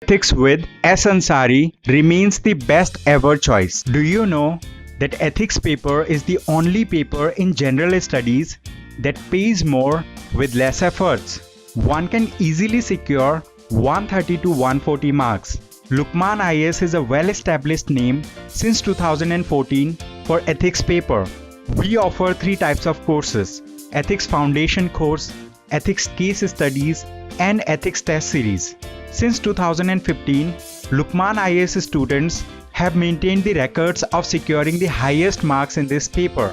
Ethics with S. Ansari remains the best ever choice. Do you know that ethics paper is the only paper in general studies that pays more with less efforts? One can easily secure 130 to 140 marks. Lukman IAS is a well-established name since 2014 for ethics paper. We offer 3 types of courses: Ethics Foundation course, Ethics Case Studies, and Ethics Test Series. Since 2015, Lukman IAS students have maintained the records of securing the highest marks in this paper.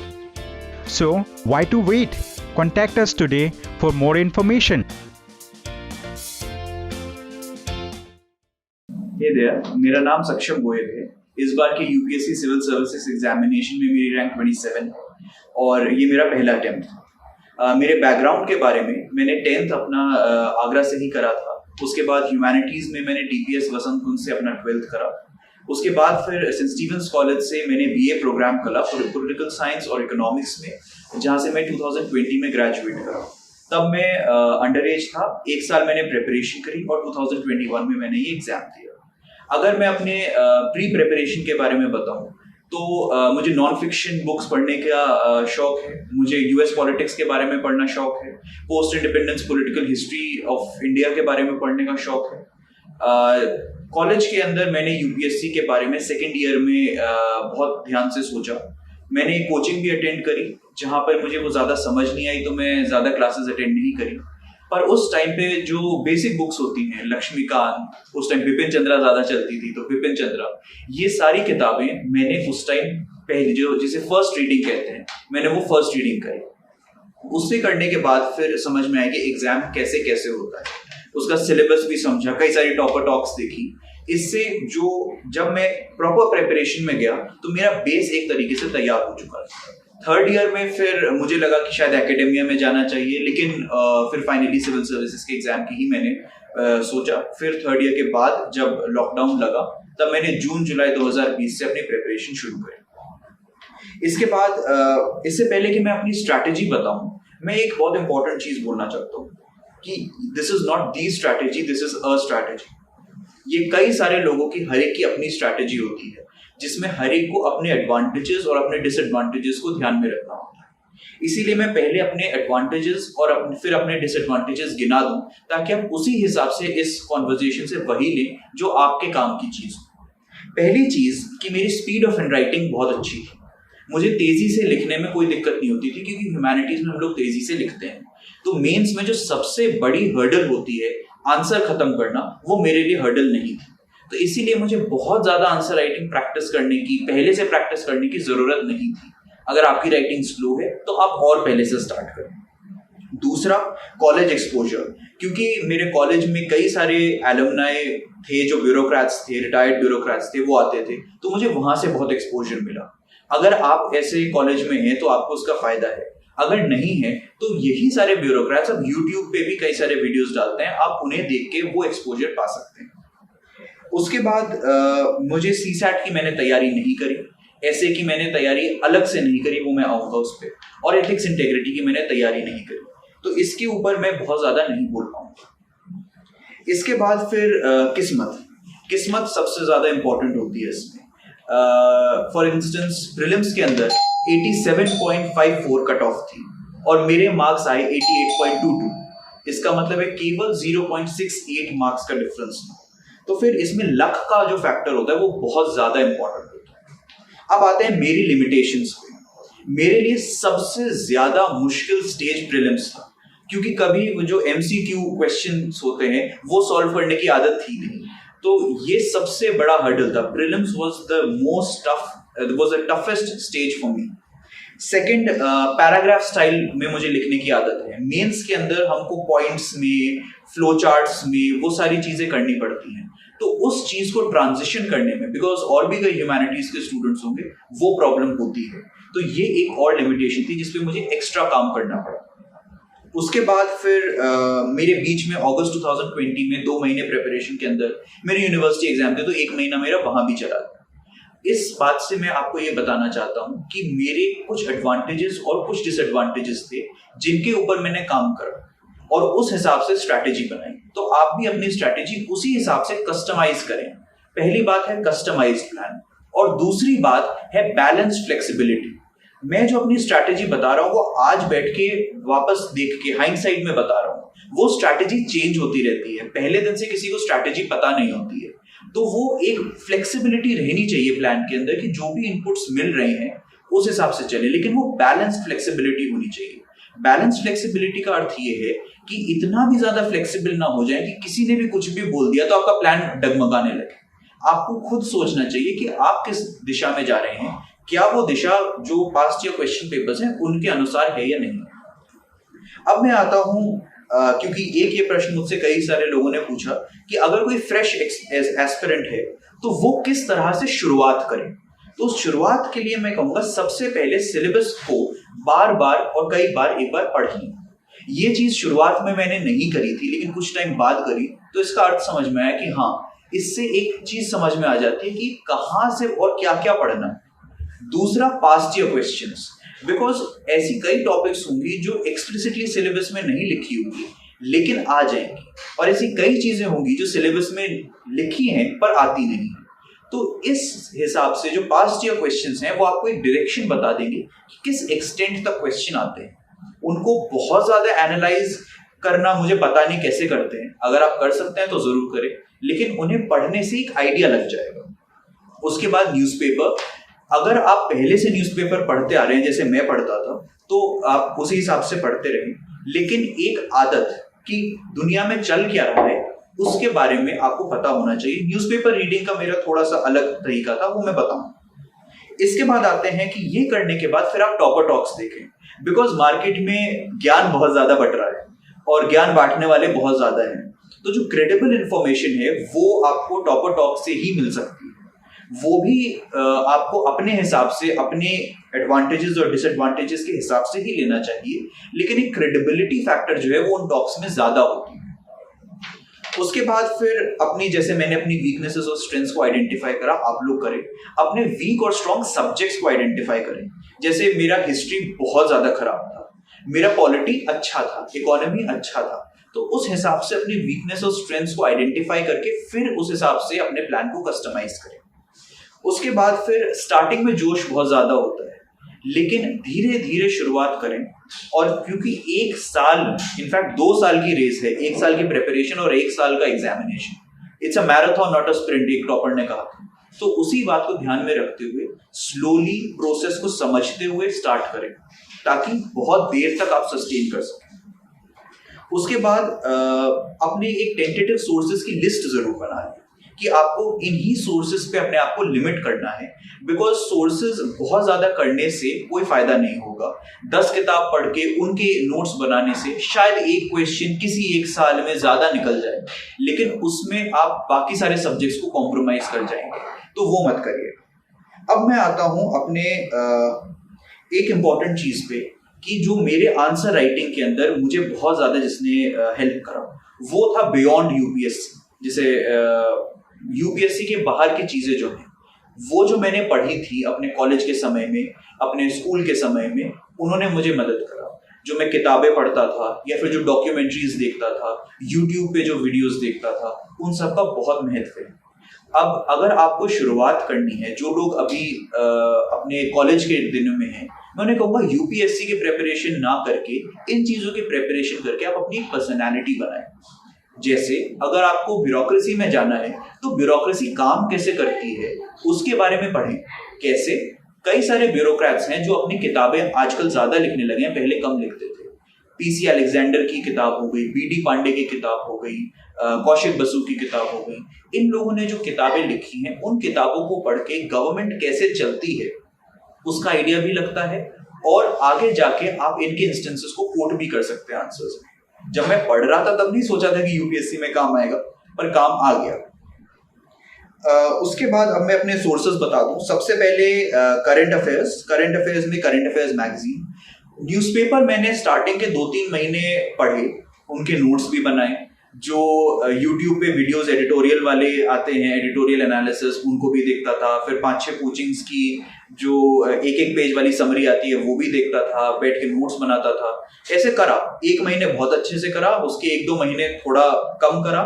So, why to wait? Contact us today for more information. Hey there, मेरा नाम सक्षम गोयल है। इस बार के UPSC civil services examination में मेरी rank 27 है और ये मेरा पहला अटेम्प्ट था। मेरे बैकग्राउंड के बारे में, मैंने 10th अपना आगरा से ही करा था। उसके बाद ह्यूमैनिटीज़ में मैंने डीपीएस वसंत कुंज से अपना 12th करा। उसके बाद फिर सेंट स्टीफेंस कॉलेज से मैंने बीए प्रोग्राम करा पॉलिटिकल साइंस और इकोनॉमिक्स में, जहाँ से मैं 2020 में ग्रेजुएट करा। तब मैं अंडर एज था, 1 साल मैंने प्रिपरेशन करी और 2021 में मैंने ये एग्जाम दिया। अगर मैं अपने प्री प्रिपरेशन के बारे में बताऊं तो मुझे नॉन फिक्शन बुक्स पढ़ने का शौक है। मुझे यूएस पॉलिटिक्स के बारे में पढ़ना शौक है। Post independence political history of India के बारे में पढ़ने का शौक है। कॉलेज के अंदर मैंने यूपीएससी के बारे में सेकेंड ईयर में बहुत ध्यान से सोचा। मैंने कोचिंग भी अटेंड करी, जहाँ पर मुझे वो ज़्यादा समझ नहीं आई तो मैं ज़्यादा क्लासेस अटेंड नहीं करी। पर उस टाइम पे जो बेसिक बुक्स होती हैं, लक्ष्मीकांत, उस टाइम बिपिन चंद्रा ज़्यादा चलती थी तो बिपिन चंद्रा, ये सारी किताबें मैंने उस टाइम पहले जो जिसे फर्स्ट रीडिंग कहते हैं, मैंने वो फर्स्ट रीडिंग करी। उससे करने के बाद फिर समझ में आया कि एग्जाम कैसे कैसे होता है। उसका सिलेबस भी समझा, कई सारी टॉपर टॉक्स देखी। इससे जो जब मैं प्रॉपर प्रिपरेशन में गया तो मेरा बेस एक तरीके से तैयार हो चुका था। थर्ड ईयर में फिर मुझे लगा कि शायद एकेडमिया में जाना चाहिए, लेकिन फिर फाइनली सिविल सर्विसेज के एग्जाम की ही मैंने सोचा। फिर थर्ड ईयर के बाद जब लॉकडाउन लगा तब मैंने जून जुलाई 2020 से अपनी प्रिपरेशन शुरू करी। इसके बाद इससे पहले कि मैं अपनी स्ट्रैटेजी बताऊं, मैं एक बहुत इंपॉर्टेंट चीज बोलना चाहता हूँ कि this is not the strategy, this is a strategy. ये कई सारे लोगों की हर एक की अपनी स्ट्रैटेजी होती है, जिसमें हर एक को अपने एडवांटेजेस और अपने डिसएडवांटेजेस को ध्यान में रखना होता है। इसीलिए मैं पहले अपने एडवांटेजेस और फिर अपने डिसएडवांटेजेस गिना दूं, ताकि आप उसी हिसाब से इस कॉन्वर्सेशन से वही लें जो आपके काम की चीज हो। पहली चीज कि मेरी स्पीड ऑफ हैंड राइटिंग बहुत अच्छी थी। मुझे तेजी से लिखने में कोई दिक्कत नहीं होती थी, क्योंकि ह्यूमैनिटीज में हम लोग तेजी से लिखते हैं। तो मेंस में जो सबसे बड़ी हर्डल होती है आंसर खत्म करना, वो मेरे लिए हर्डल नहीं थी। तो इसीलिए मुझे बहुत ज्यादा आंसर राइटिंग प्रैक्टिस करने की, पहले से प्रैक्टिस करने की जरूरत नहीं थी। अगर आपकी राइटिंग स्लो है तो आप और पहले से स्टार्ट करें। दूसरा, कॉलेज एक्सपोजर, क्योंकि मेरे कॉलेज में कई सारे एलुमनाई थे जो ब्यूरोक्रेट्स थे, रिटायर्ड ब्यूरोक्रेट्स थे, वो आते थे, तो मुझे वहां से बहुत एक्सपोजर मिला। अगर आप ऐसे कॉलेज में हैं तो आपको उसका फायदा है। अगर नहीं है तो यही सारे ब्यूरोक्रेट्स अब यूट्यूब पे भी कई सारे वीडियोस डालते हैं, आप उन्हें देख के वो एक्सपोजर पा सकते हैं। उसके बाद मुझे सीसैट की मैंने तैयारी नहीं करी, ऐसे की मैंने तैयारी अलग से नहीं करी, वो मैं आऊँगा उस पर। और एथिक्स इंटेग्रिटी की मैंने तैयारी नहीं करी, तो इसके ऊपर मैं बहुत ज़्यादा नहीं बोल पाऊँगा। इसके बाद फिर किस्मत सबसे ज़्यादा इम्पोर्टेंट होती है इसमें। फॉर इंस्टेंस प्रीलिम्स के अंदर 87.54 कट ऑफ थी और मेरे मार्क्स आए 88.22। इसका मतलब है केवल 0.68 मार्क्स का डिफरेंस था। तो फिर इसमें लक का जो फैक्टर होता है वो बहुत ज्यादा इंपॉर्टेंट होता है। अब आते हैं मेरी लिमिटेशंस पे। मेरे लिए सबसे ज्यादा मुश्किल स्टेज प्रीलिम्स था, क्योंकि कभी वो जो एमसीक्यू क्वेश्चंस होते हैं वो सॉल्व करने की आदत थी नहीं। तो ये सबसे बड़ा हर्डल था। Prelims was the toughest stage for me. Second, paragraph style में मुझे लिखने की आदत है। मेंस के अंदर हमको पॉइंट्स में, फ्लो चार्ट्स में वो सारी चीजें करनी पड़ती हैं, तो उस चीज को ट्रांजिशन करने में, बिकॉज और भी कई ह्यूमैनिटीज के स्टूडेंट्स होंगे, वो प्रॉब्लम होती है। तो ये एक और लिमिटेशन थी जिसपे मुझे एक्स्ट्रा काम करना पड़ा। उसके बाद फिर मेरे बीच में अगस्त 2020 में 2 महीने प्रिपरेशन के अंदर मेरे यूनिवर्सिटी एग्जाम थे, तो 1 महीना मेरा वहां भी चला गया। इस बात से मैं आपको ये बताना चाहता हूँ कि मेरे कुछ एडवांटेजेस और कुछ डिसएडवांटेजेस थे जिनके ऊपर मैंने काम करा। और उस हिसाब से स्ट्रैटेजी बनाएं। तो आप भी अपनी स्ट्रैटेजी उसी हिसाब से कस्टमाइज करें। पहली बात है कस्टमाइज्ड प्लान, और दूसरी बात है बैलेंस्ड फ्लेक्सिबिलिटी। मैं जो अपनी स्ट्रैटेजी बता रहा हूँ वो आज बैठ के वापस देख के हाइंडसाइट में बता रहा हूँ, वो स्ट्रैटेजी चेंज होती रहती है। पहले दिन से किसी को स्ट्रैटेजी पता नहीं होती है, तो वो एक फ्लेक्सिबिलिटी रहनी चाहिए प्लान के अंदर कि जो भी इनपुट्स मिल रहे हैं उस हिसाब से चले, लेकिन वो बैलेंस्ड फ्लेक्सिबिलिटी होनी चाहिए। बैलेंस्ड फ्लेक्सिबिलिटी का अर्थ ये है कि इतना भी ज्यादा फ्लेक्सिबल ना हो जाए कि किसी ने भी कुछ भी बोल दिया तो आपका प्लान डगमगाने लगे। आपको खुद सोचना चाहिए कि आप किस दिशा में जा रहे हैं, क्या वो दिशा जो पास्ट ईयर क्वेश्चन पेपर्स हैं उनके अनुसार है या नहीं। अब मैं आता हूं क्योंकि एक ये प्रश्न मुझसे कई सारे लोगों ने पूछा कि अगर कोई फ्रेश एस्पिरेंट है तो वो किस तरह से शुरुआत करे। तो शुरुआत के लिए मैं कहूंगा सबसे पहले सिलेबस को बार बार और कई बार एक बार पढ़िए। ये चीज शुरुआत में मैंने नहीं करी थी, लेकिन कुछ टाइम बाद करी तो इसका अर्थ समझ में आया कि हाँ, इससे एक चीज समझ में आ जाती है कि कहाँ से और क्या क्या पढ़ना है। दूसरा, पास्ट ईयर क्वेश्चंस, बिकॉज ऐसी कई टॉपिक्स होंगी जो एक्सप्लिसिटली सिलेबस में नहीं लिखी होंगी लेकिन आ जाएंगी, और ऐसी कई चीजें होंगी जो सिलेबस में लिखी हैं पर आती नहीं। तो इस हिसाब से जो पास्ट ईयर क्वेश्चंस हैं वो आपको एक डायरेक्शन बता देंगे कि किस एक्सटेंट तक क्वेश्चन आते हैं। उनको बहुत ज्यादा एनालाइज करना मुझे पता नहीं कैसे करते हैं, अगर आप कर सकते हैं तो जरूर करें, लेकिन उन्हें पढ़ने से एक आइडिया लग जाएगा। उसके बाद न्यूज़पेपर, अगर आप पहले से न्यूज़पेपर पढ़ते आ रहे हैं जैसे मैं पढ़ता था तो आप उसी हिसाब से पढ़ते रहें, लेकिन एक आदत कि दुनिया में चल क्या रहा है उसके बारे में आपको पता होना चाहिए। न्यूज़पेपर रीडिंग का मेरा थोड़ा सा अलग तरीका था, वो मैं बताऊं। इसके बाद आते हैं कि ये करने के बाद फिर आप टॉपर टॉक्स देखें, बिकॉज मार्केट में ज्ञान बहुत ज्यादा बट रहा है और ज्ञान बांटने वाले बहुत ज्यादा हैं। तो जो क्रेडिबल इंफॉर्मेशन है वो आपको टॉपर टॉक से ही मिल सकती है। वो भी आपको अपने हिसाब से, अपने एडवांटेजेस और डिसएडवांटेजेस के हिसाब से ही लेना चाहिए, लेकिन एक क्रेडिबिलिटी फैक्टर जो है वो उन टॉक्स में ज्यादा होती है। उसके बाद फिर अपनी, जैसे मैंने अपनी वीकनेसेस और स्ट्रेंथ्स को आइडेंटिफाई करा, आप लोग करें। अपने वीक और स्ट्रॉन्ग सब्जेक्ट्स को आइडेंटिफाई करें। जैसे मेरा हिस्ट्री बहुत ज्यादा खराब था, मेरा पॉलिटी अच्छा था, इकोनॉमी अच्छा था, तो उस हिसाब से अपनी वीकनेस और स्ट्रेंथ्स को आइडेंटिफाई करके फिर उस हिसाब से अपने प्लान को कस्टमाइज करें। उसके बाद फिर स्टार्टिंग में जोश बहुत ज्यादा होता है, लेकिन धीरे धीरे शुरुआत करें। और क्योंकि एक साल, इनफैक्ट 2 साल की रेस है, 1 साल की प्रिपरेशन और 1 साल का examination, it's a marathon not a sprint, एक टॉपर ने कहा था। तो उसी बात को ध्यान में रखते हुए स्लोली प्रोसेस को समझते हुए स्टार्ट करें, ताकि बहुत देर तक आप सस्टेन कर सकें। उसके बाद अपने एक टेंटेटिव सोर्सेज की लिस्ट जरूर बना लें कि आपको इन्हीं सोर्सेज पे अपने आप को लिमिट करना है, बिकॉज सोर्सेज बहुत ज्यादा करने से कोई फायदा नहीं होगा। 10 किताब पढ़ के उनके नोट्स बनाने से शायद एक क्वेश्चन किसी एक साल में ज्यादा निकल जाए, लेकिन उसमें आप बाकी सारे सब्जेक्ट्स को कॉम्प्रोमाइज कर जाएंगे, तो वो मत करिए। अब मैं आता हूं अपने एक इम्पॉर्टेंट चीज पे कि जो मेरे आंसर राइटिंग के अंदर मुझे बहुत ज्यादा जिसने हेल्प करा वो था बियॉन्ड यूपीएससी। जैसे यूपीएससी के बाहर की चीजें जो हैं वो जो मैंने पढ़ी थी अपने कॉलेज के समय में, अपने स्कूल के समय में, उन्होंने मुझे मदद करा। जो मैं किताबें पढ़ता था या फिर जो डॉक्यूमेंट्रीज देखता था, यूट्यूब पे जो वीडियोस देखता था, उन सब का बहुत महत्व है। अब अगर आपको शुरुआत करनी है, जो लोग अभी अपने कॉलेज के दिनों में हैं, मैं उन्हें कहूँगा यूपीएससी की प्रिपरेशन ना करके इन चीजों की प्रिपरेशन करके आप अपनी पर्सनैलिटी बनाएं। जैसे अगर आपको ब्यूरोक्रेसी में जाना है तो ब्यूरोक्रेसी काम कैसे करती है उसके बारे में पढ़ें। कैसे? कई सारे ब्यूरोक्रेट्स हैं जो अपनी किताबें आजकल ज्यादा लिखने लगे हैं, पहले कम लिखते थे। पीसी अलेक्जेंडर की किताब हो गई, बीडी पांडे की किताब हो गई, कौशिक बसु की किताब हो गई। इन लोगों ने जो किताबें लिखी हैं उन किताबों को पढ़ के गवर्नमेंट कैसे चलती है उसका आइडिया भी लगता है, और आगे जाके आप इनके इंस्टेंसेस को कोट भी कर सकते हैं आंसर्स में। जब मैं पढ़ रहा था तब नहीं सोचा था कि यूपीएससी में काम आएगा, पर काम आ गया। उसके बाद अब मैं अपने सोर्सेज बता दूं। सबसे पहले करंट अफेयर्स में करंट अफेयर्स मैगजीन। न्यूज़पेपर मैंने स्टार्टिंग के 2-3 महीने पढ़े, उनके नोट्स भी बनाए। जो यूट्यूब पे वीडियोस एडिटोरियल वाले आते हैं, एडिटोरियल एनालिसिस, उनको भी देखता था। फिर 5-6 कोचिंग्स की जो एक एक पेज वाली समरी आती है वो भी देखता था, बैठ के नोट्स बनाता था। ऐसे करा, 1 महीने बहुत अच्छे से करा, उसके 1-2 महीने थोड़ा कम करा,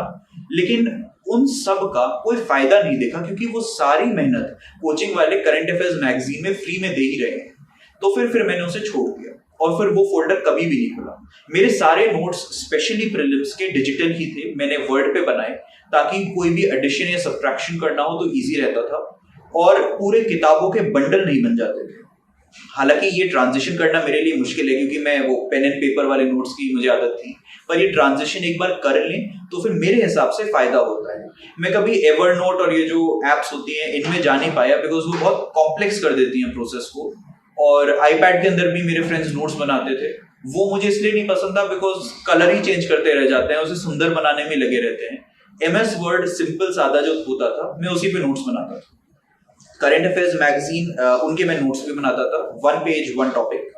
लेकिन उन सब का कोई फायदा नहीं देखा, क्योंकि वो सारी मेहनत कोचिंग वाले करंट अफेयर्स मैगजीन में फ्री में दे ही रहे हैं। तो फिर मैंने उसे छोड़ दिया और फिर वो फोल्डर कभी भी नहीं खुला। मेरे सारे नोट्स स्पेशली प्रीलिम्स के डिजिटल ही थे, मैंने वर्ड पे बनाए ताकि कोई भी एडिशन या सब्ट्रैक्शन करना हो तो इजी रहता था, और पूरे किताबों के बंडल नहीं बन जाते थे। हालांकि ये ट्रांजिशन करना मेरे लिए मुश्किल है, क्योंकि मैं वो पेन एंड पेपर वाले नोट्स की मुझे आदत थी, पर ये ट्रांजिशन एक बार कर लें तो फिर मेरे हिसाब से फायदा होता है। मैं कभी एवरनोट और ये जो एप्स होती हैं इनमें जा नहीं पाया, बिकॉज वो बहुत कॉम्प्लेक्स कर देती हैं प्रोसेस को। और आईपैड के अंदर भी मेरे फ्रेंड्स नोट्स बनाते थे, वो मुझे इसलिए नहीं पसंद था बिकॉज कलर ही चेंज करते रह जाते हैं, उसे सुंदर बनाने में लगे रहते हैं। MS वर्ड सिंपल सादा जो होता था, मैं उसी पे नोट्स बनाता था। करंट अफेयर्स मैगजीन उनके मैं नोट्स भी बनाता था, 1 पेज 1 टॉपिक।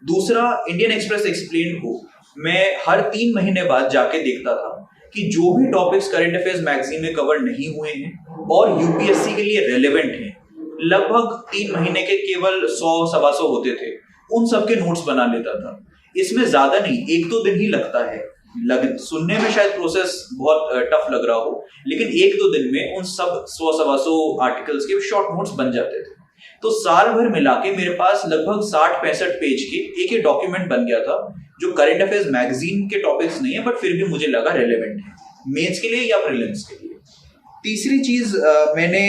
दूसरा, इंडियन एक्सप्रेस एक्सप्लेन्ड को मैं हर 3 महीने बाद जाके देखता था कि जो भी टॉपिक्स करंट अफेयर्स मैगजीन में कवर नहीं हुए हैं और यूपीएससी के लिए रेलेवेंट हैं, लगभग 3 महीने के केवल 100-125 होते थे, उन सब के नोट्स बना लेता था। इसमें ज्यादा नहीं, 1-2 दिन ही लगता है। सुनने में शायद प्रोसेस बहुत टफ लग रहा हो, लेकिन 1-2 दिन में उन सब 100-125 आर्टिकल्स के शॉर्ट नोट्स बन जाते थे। तो साल भर मिला के मेरे पास लगभग 60-65 पेज के एक डॉक्यूमेंट बन गया था, जो करंट अफेयर्स मैगजीन के टॉपिक्स नहीं है, बट फिर भी मुझे लगा रेलेवेंट है मेंस के लिए या प्रीलिम्स के लिए। तीसरी चीज, मैंने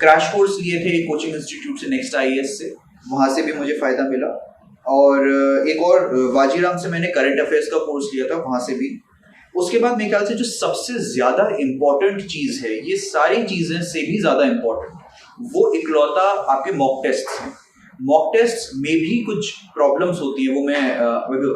क्रैश कोर्स लिए थे कोचिंग इंस्टीट्यूट से, नेक्स्ट IAS से, वहां से भी मुझे फायदा मिला। और एक और वाजीराम से मैंने करंट अफेयर्स का कोर्स लिया था, वहां से भी। उसके बाद मेरे ख्याल से जो सबसे ज्यादा इंपॉर्टेंट चीज है, ये सारी चीजें से भी ज्यादा इंपॉर्टेंट, वो इकलौता आपके मॉक टेस्ट हैं। मॉक टेस्ट में भी कुछ प्रॉब्लम्स होती है, वो मैं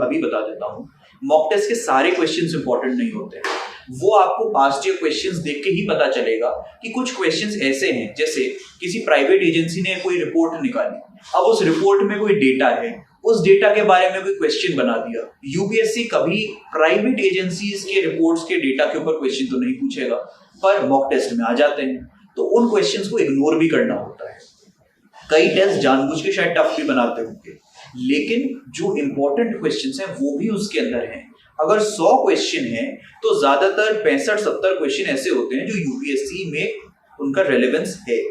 अभी बता देता हूँ। मॉक टेस्ट के सारे क्वेश्चंस इंपॉर्टेंट नहीं होते हैं, वो आपको पास्ट ईयर क्वेश्चंस देख के ही पता चलेगा कि कुछ क्वेश्चंस ऐसे हैं, जैसे किसी प्राइवेट एजेंसी ने कोई रिपोर्ट निकाली, अब उस रिपोर्ट में कोई डेटा है, उस डेटा के बारे में कोई क्वेश्चन बना दिया। यूपीएससी कभी प्राइवेट एजेंसीज के रिपोर्ट्स के डेटा के ऊपर क्वेश्चन तो नहीं पूछेगा, पर मॉक टेस्ट में आ जाते हैं, तो उन क्वेश्चंस को इग्नोर भी करना होता है। कई टेस्ट जानबूझ के शायद टफ भी बनाते होंगे, लेकिन जो इंपॉर्टेंट क्वेश्चंस हैं वो भी उसके अंदर हैं। अगर 100 क्वेश्चन है तो ज्यादातर 65-70 क्वेश्चन ऐसे होते हैं जो यूपीएससी में उनका रेलेवेंस है,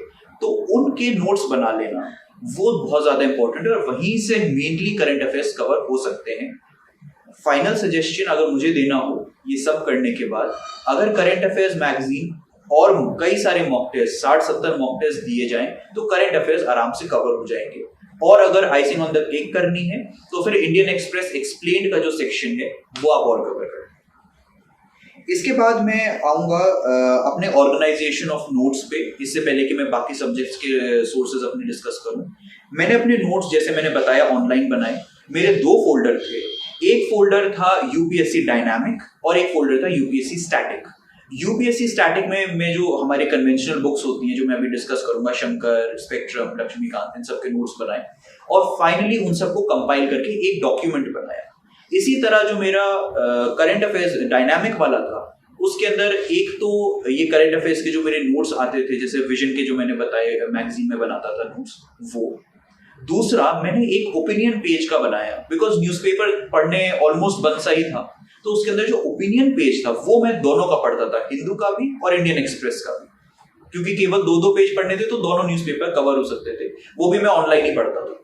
तो उनके नोट्स बना लेना वो बहुत ज्यादा इंपॉर्टेंट है, और वहीं से मेनली करंट अफेयर्स कवर हो सकते हैं। फाइनल सजेशन अगर मुझे देना हो ये सब करने के बाद, अगर करंट अफेयर्स मैगजीन और कई सारे मॉक टेस्ट, 60-70 मॉक टेस्ट दिए जाएं तो करंट अफेयर्स आराम से कवर हो जाएंगे। और अगर आइसिंग ऑन द केक करनी है तो फिर इंडियन एक्सप्रेस एक्सप्लेन्ड का जो सेक्शन है वो आप और कवर करें। इसके बाद मैं आऊँगा अपने ऑर्गेनाइजेशन ऑफ नोट्स पे। इससे पहले कि मैं बाकी सब्जेक्ट्स के सोर्सेज अपने डिस्कस करूँ, मैंने अपने नोट्स जैसे मैंने बताया ऑनलाइन बनाए। मेरे 2 फोल्डर थे, एक फोल्डर था यूपीएससी डायनामिक और एक फोल्डर था यूपीएससी स्टैटिक। यूपीएससी स्टैटिक में जो हमारे कन्वेंशनल बुक्स होती हैं, जो मैं अभी डिस्कस करूंगा, शंकर, स्पेक्ट्रम, लक्ष्मीकांत, इन सब के नोट्स बनाए और फाइनली उन सबको कंपाइल करके एक डॉक्यूमेंट बनाया। इसी तरह जो मेरा करंट अफेयर्स डायनामिक वाला था, उसके अंदर एक तो ये करंट अफेयर्स के जो मेरे नोट्स आते थे, जैसे विजन के जो मैंने बताए मैगजीन में बनाता था नोट्स, वो। दूसरा, मैंने एक ओपिनियन पेज का बनाया, बिकॉज न्यूज़पेपर पढ़ने ऑलमोस्ट बंद सा ही था, तो उसके अंदर जो ओपिनियन पेज था वो मैं दोनों का पढ़ता था, हिंदू का भी और इंडियन एक्सप्रेस का भी, क्योंकि केवल 2-2 पेज पढ़ने थे तो दोनों न्यूज़पेपर कवर हो सकते थे, वो भी मैं ऑनलाइन ही पढ़ता था।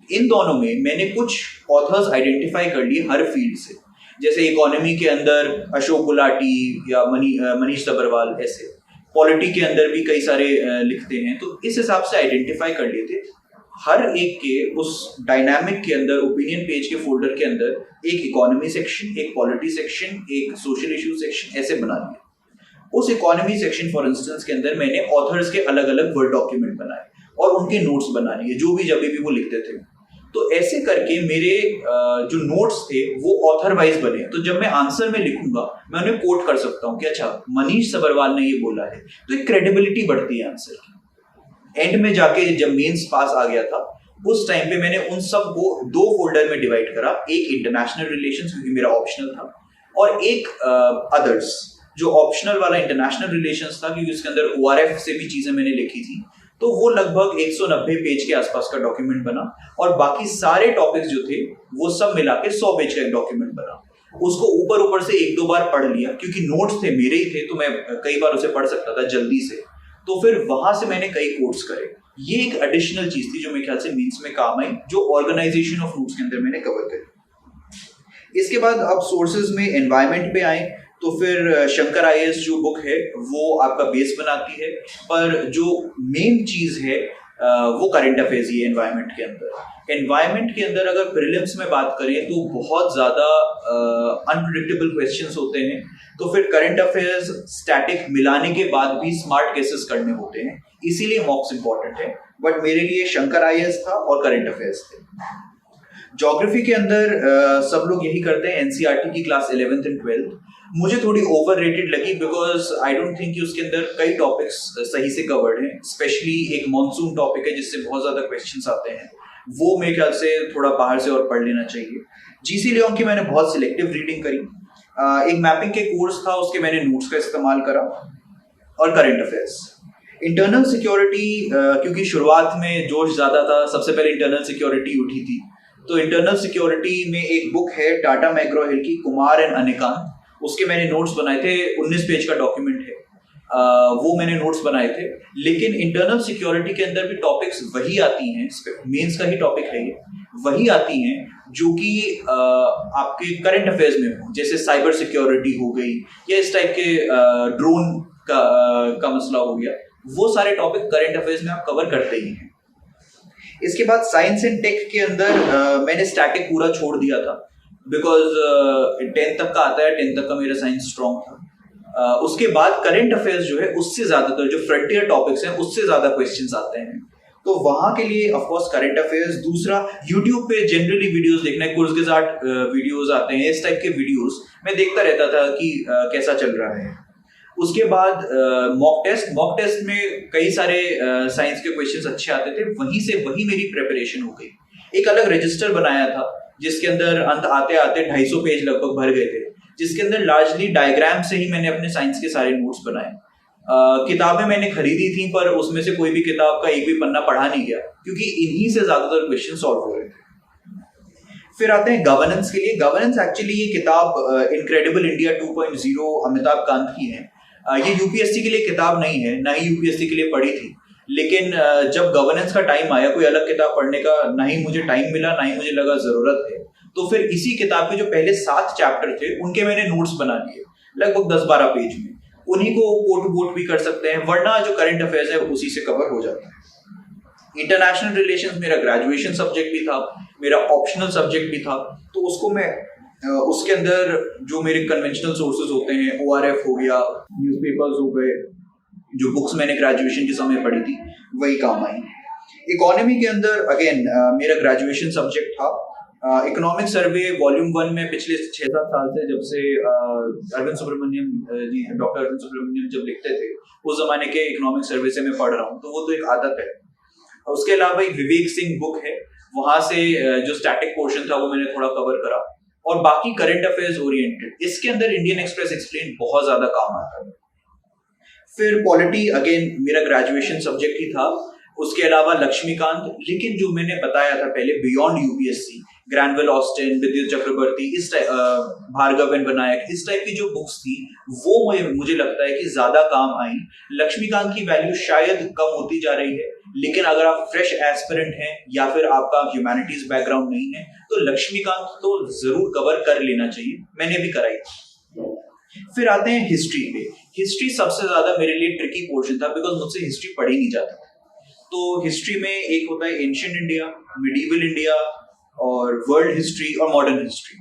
इन दोनों में मैंने कुछ ऑथर्स आइडेंटिफाई कर लिए हर फील्ड से, जैसे इकोनॉमी के अंदर अशोक गुलाटी या मनीष सब्रवाल, ऐसे पॉलिटी के अंदर भी कई सारे लिखते हैं, तो इस हिसाब से आइडेंटिफाई कर लिए थे। हर एक के उस डायनामिक के अंदर, ओपिनियन पेज के फोल्डर के अंदर एक इकोनॉमी सेक्शन, एक पॉलिटी सेक्शन, एक सोशल इशू सेक्शन, ऐसे बना लिया। उस इकोनॉमी सेक्शन फॉर इंस्टेंस के अंदर मैंने ऑथर्स के अलग अलग वर्ड डॉक्यूमेंट बनाए और उनके नोट्स बना लिए, जो भी जब भी वो लिखते थे। तो ऐसे करके मेरे जो नोट्स थे वो ऑथर वाइज बने, तो जब मैं आंसर में लिखूंगा मैं उन्हें कोट कर सकता हूँ कि अच्छा मनीष सब्रवाल ने ये बोला है, तो एक क्रेडिबिलिटी बढ़ती है आंसर की। एंड में जाके जब मेंस पास आ गया था, उस टाइम पे मैंने उन सब को 2 फोल्डर में डिवाइड करा, एक इंटरनेशनल रिलेशंस क्योंकि मेरा ऑप्शनल था, और एक अदर्स जो ऑप्शनल वाला इंटरनेशनल रिलेशंस था, क्योंकि उसके अंदर ORF से भी चीजें मैंने लिखी थी, तो वो लगभग 190 पेज के आसपास का डॉक्यूमेंट बना। और बाकी सारे टॉपिक्स जो थे वो सब मिला के 100 पेज का एक डॉक्यूमेंट बना। उसको ऊपर से एक दो बार पढ़ लिया, क्योंकि नोट्स थे मेरे ही थे, तो मैं कई बार उसे पढ़ सकता था जल्दी से। तो फिर वहां से मैंने कई कोट्स करे। ये एक एडिशनल चीज थी जो मेरे ख्याल से मीन्स में काम आई, जो ऑर्गेनाइजेशन ऑफ नोट्स के अंदर मैंने कवर करी। इसके बाद अब सोर्सेज में एनवायरमेंट पे आए, तो फिर शंकर IAS जो बुक है वो आपका बेस बनाती है, पर जो मेन चीज है वो करंट अफेयर्स ही है एनवायरमेंट के अंदर। एनवायरमेंट के अंदर अगर प्रीलिम्स में बात करें तो बहुत ज्यादा अनप्रिडिक्टेबल क्वेश्चंस होते हैं, तो फिर करंट अफेयर्स स्टैटिक मिलाने के बाद भी स्मार्ट गेसेस करने होते हैं, इसीलिए मॉक्स इंपॉर्टेंट है। बट मेरे लिए शंकर IAS था और करंट अफेयर्स थे। ज्योग्राफी के अंदर सब लोग यही करते हैं, NCERT की क्लास 11th एंड 12th मुझे थोड़ी ओवररेटेड लगी, बिकॉज आई डोंट थिंक कि उसके अंदर कई टॉपिक्स सही से कवर्ड हैं। स्पेशली एक मॉनसून टॉपिक है जिससे बहुत ज्यादा क्वेश्चंस आते हैं, वो मेरे ख्याल से थोड़ा बाहर से और पढ़ लेना चाहिए। GC लियोन की मैंने बहुत सिलेक्टिव रीडिंग करी। एक मैपिंग के कोर्स था, उसके मैंने नोट्स का इस्तेमाल करा। और करंट अफेयर्स, इंटरनल सिक्योरिटी, क्योंकि शुरुआत में जोश ज्यादा था, सबसे पहले इंटरनल सिक्योरिटी उठी थी, तो इंटरनल सिक्योरिटी में एक बुक है टाटा मैग्रो हिल की, कुमार एंड अनिकांत, उसके मैंने नोट्स बनाए थे। 19 पेज का डॉक्यूमेंट है, वो मैंने नोट्स बनाए थे। लेकिन इंटरनल सिक्योरिटी के अंदर भी टॉपिक्स वही आती हैं, मेंस का ही टॉपिक है ये, वही आती हैं जो कि आपके करंट अफेयर्स में हो, जैसे साइबर सिक्योरिटी हो गई या इस टाइप के ड्रोन का मसला हो गया, वो सारे टॉपिक करंट अफेयर्स में आप कवर करते ही हैं। इसके बाद साइंस एंड टेक के अंदर मैंने स्टैटिक पूरा छोड़ दिया था, बिकॉज 10th तक का आता है, 10th तक का मेरा साइंस स्ट्रॉन्ग था। उसके बाद करंट अफेयर्स जो है उससे ज्यादातर जो फ्रंटियर टॉपिक्स हैं उससे ज्यादा क्वेश्चंस आते हैं, तो वहां के लिए ऑफ कोर्स करंट अफेयर्स। दूसरा, यूट्यूब पे जनरली वीडियोस देखना है, कुर्ज़गेज़ाट वीडियोस आते हैं, इस टाइप के वीडियोस मैं देखता रहता था कि कैसा चल रहा है। उसके बाद मॉक टेस्ट में कई सारे साइंस के क्वेश्चंस अच्छे आते थे, वहीं से वही मेरी प्रिपरेशन हो गई। एक अलग रजिस्टर बनाया था जिसके अंदर अंत आते आते 250 पेज लगभग भर गए थे, जिसके अंदर लार्जली डायग्राम से ही मैंने अपने साइंस के सारे नोट्स बनाए। किताबें मैंने खरीदी थी, पर उसमें से कोई भी किताब का एक भी पन्ना पढ़ा नहीं गया, क्योंकि इन्हीं से ज्यादातर क्वेश्चन सॉल्व हो रहे थे। फिर आते हैं गवर्नेंस के लिए। गवर्नेंस एक्चुअली ये किताब इनक्रेडिबल इंडिया 2.0 अमिताभ कांत की है। ये यूपीएससी के लिए किताब नहीं है, ना ही यूपीएससी के लिए पढ़ी थी, लेकिन जब गवर्नेंस का टाइम आया कोई अलग किताब पढ़ने का, ना ही मुझे टाइम मिला, ना ही मुझे लगा जरूरत है, तो फिर इसी किताब के जो पहले 7 चैप्टर थे उनके मैंने नोट्स बना लिए लगभग 10-12 पेज में। उन्हीं को कोट वोट भी कर सकते हैं, वरना जो करंट अफेयर्स है उसी से कवर हो जाता है। इंटरनेशनल रिलेशंस मेरा ग्रेजुएशन सब्जेक्ट भी था, मेरा ऑप्शनल सब्जेक्ट भी था, तो उसको मैं उसके अंदर जो मेरे कन्वेंशनल सोर्सेज होते हैं, ORF हो गया, न्यूज़पेपर्स हो गए, जो बुक्स मैंने ग्रेजुएशन के समय पढ़ी थी वही काम आई। इकोनॉमी के अंदर अगेन मेरा ग्रेजुएशन सब्जेक्ट था। इकोनॉमिक सर्वे वॉल्यूम 1 में पिछले 6-7 साल से, जब से अरविंद सुब्रमण्यम जी, डॉक्टर अरविंद सुब्रमण्यम जब लिखते थे, उस जमाने के इकोनॉमिक सर्वे से मैं पढ़ रहा हूँ, तो वो तो एक आदत है। उसके अलावा एक विवेक सिंह बुक है, वहां से जो स्टैटिक पोर्शन था वो मैंने थोड़ा कवर करा, और बाकी करंट अफेयर्स ओरिएंटेड। इसके अंदर इंडियन एक्सप्रेस एक्सप्लेन बहुत ज्यादा काम आता है। फिर पॉलिटी अगेन मेरा ग्रेजुएशन सब्जेक्ट ही था। उसके अलावा लक्ष्मीकांत, लेकिन जो मैंने बताया था पहले बियॉन्ड यूपीएससी, ग्रैनवेल ऑस्टिन, विद्युत चक्रवर्ती, इस भार्गव एंड विनायक, इस टाइप की जो बुक्स थी वो मुझे लगता है कि ज्यादा काम आई। लक्ष्मीकांत की वैल्यू शायद कम होती जा रही है, लेकिन अगर आप फ्रेश एस्पिरेंट हैं या फिर आपका ह्यूमैनिटीज बैकग्राउंड नहीं है, तो लक्ष्मीकांत तो जरूर कवर कर लेना चाहिए, मैंने भी कराई। फिर आते हैं हिस्ट्री पे। हिस्ट्री सबसे ज्यादा मेरे लिए ट्रिकी पोर्शन था, बिकॉज मुझसे हिस्ट्री पढ़ी नहीं जाती। तो हिस्ट्री में एक होता है एंशिएंट इंडिया, मिडीवल इंडिया और वर्ल्ड हिस्ट्री और मॉडर्न हिस्ट्री।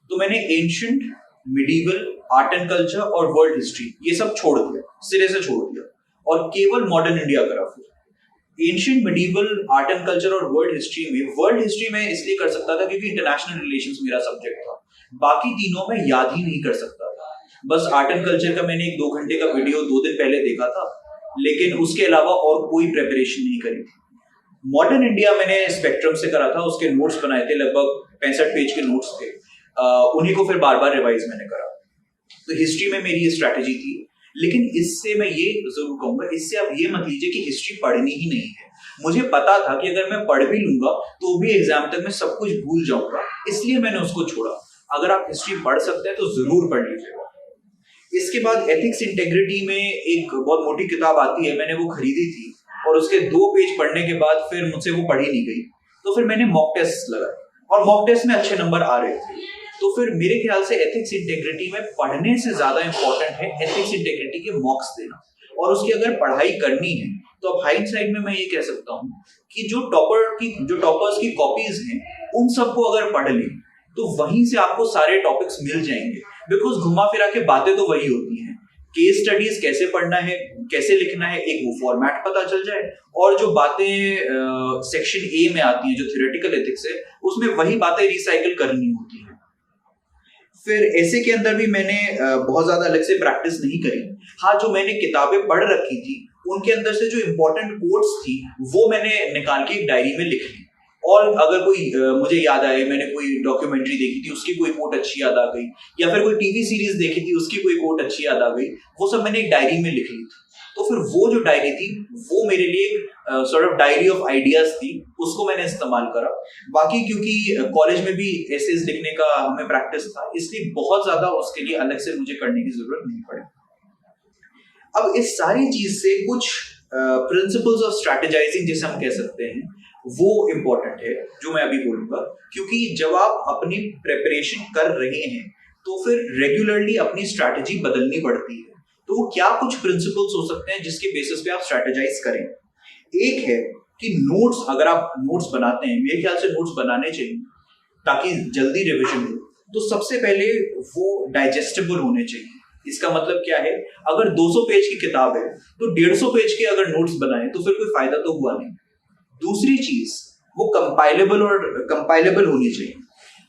तो मैंने ancient, medieval, art and culture और वर्ल्ड हिस्ट्री ये सब छोड़ दिया, सिरे से छोड़ दिया, और केवल मॉडर्न इंडिया करा। फिर ancient, medieval, art and culture और वर्ल्ड हिस्ट्री में इसलिए कर सकता था क्योंकि इंटरनेशनल रिलेशंस मेरा सब्जेक्ट था। बाकी तीनों में याद ही नहीं कर सकता था। बस आर्ट एंड कल्चर का मैंने एक 2 घंटे का वीडियो 2 दिन पहले देखा था, लेकिन उसके अलावा और कोई प्रिपरेशन नहीं करी थी। मॉडर्न इंडिया मैंने स्पेक्ट्रम से करा था, उसके नोट्स बनाए थे, लगभग 65 पेज के नोट्स थे। उन्हीं को फिर बार बार रिवाइज मैंने करा। तो हिस्ट्री में मेरी ये स्ट्रैटेजी थी। लेकिन इससे मैं ये जरूर कहूंगा, इससे आप ये मत लीजिए कि हिस्ट्री पढ़नी ही नहीं है। मुझे पता था कि अगर मैं पढ़ भी लूंगा तो भी एग्जाम तक मैं सब कुछ भूल जाऊंगा, इसलिए मैंने उसको छोड़ा। अगर आप हिस्ट्री पढ़ सकते हैं तो जरूर पढ़ लीजिएगा। इसके बाद एथिक्स इंटेग्रिटी में एक बहुत मोटी किताब आती है, मैंने वो खरीदी थी और उसके 2 पेज पढ़ने के बाद फिर मुझसे वो पढ़ी नहीं गई। तो फिर मैंने मॉक टेस्ट लगाए और मॉक टेस्ट में अच्छे नंबर आ रहे थे। तो फिर मेरे ख्याल से एथिक्स इंटेग्रिटी में पढ़ने से ज्यादा इंपॉर्टेंट है एथिक्स इंटेग्रिटी के मॉक्स देना। और उसकी अगर पढ़ाई करनी है तो अब हाइंडसाइड में मैं ये कह सकता हूँ कि जो टॉपर्स की कॉपीज हैं उन सबको अगर पढ़ लें तो वहीं से आपको सारे टॉपिक्स मिल जाएंगे, बिकॉज घुमा फिरा के बातें तो वही होती हैं। केस स्टडीज कैसे पढ़ना है, कैसे लिखना है, एक वो फॉर्मेट पता चल जाए, और जो बातें सेक्शन ए में आती हैं जो थ्योरेटिकल एथिक्स है उसमें वही बातें रिसाइकिल करनी होती है। फिर ऐसे के अंदर भी मैंने बहुत ज्यादा अलग से प्रैक्टिस नहीं करी। हाँ, जो मैंने किताबें पढ़ रखी थी उनके अंदर से जो इंपॉर्टेंट कोट्स थी वो मैंने निकाल के एक डायरी में लिख ली। और अगर कोई मुझे याद आए, मैंने कोई डॉक्यूमेंट्री देखी थी उसकी कोई कोट अच्छी याद आ गई, या फिर कोई टीवी सीरीज देखी थी उसकी कोई कोट अच्छी याद आ गई, वो सब मैंने एक डायरी में लिख ली थी। तो फिर वो जो डायरी थी वो मेरे लिए sort of diary of ideas थी, उसको मैंने इस्तेमाल करा। बाकी क्योंकि कॉलेज में भी एसेज लिखने का हमें प्रैक्टिस था, इसलिए बहुत ज्यादा उसके लिए अलग से मुझे करने की जरूरत नहीं पड़ी। अब इस सारी चीज से कुछ प्रिंसिपल्स ऑफ स्ट्रैटेजाइजिंग जिसे हम कह सकते हैं वो इम्पोर्टेंट है जो मैं अभी बोलूंगा, क्योंकि जब आप अपनी प्रेपरेशन कर रहे हैं तो फिर रेगुलरली अपनी स्ट्रैटेजी बदलनी पड़ती है। तो वो क्या कुछ प्रिंसिपल्स हो सकते हैं जिसके बेसिस पे आप स्ट्रैटेजाइज करें। एक है कि नोट्स, अगर आप नोट्स बनाते हैं, मेरे ख्याल से नोट्स बनाने चाहिए ताकि जल्दी रिविजन हो। तो सबसे पहले वो डाइजेस्टेबल होने चाहिए। इसका मतलब क्या है, अगर 200 पेज की किताब है तो 150 पेज के अगर नोट्स बनाए तो फिर कोई फायदा तो हुआ नहीं। दूसरी चीज, वो कंपाइलेबल होनी चाहिए।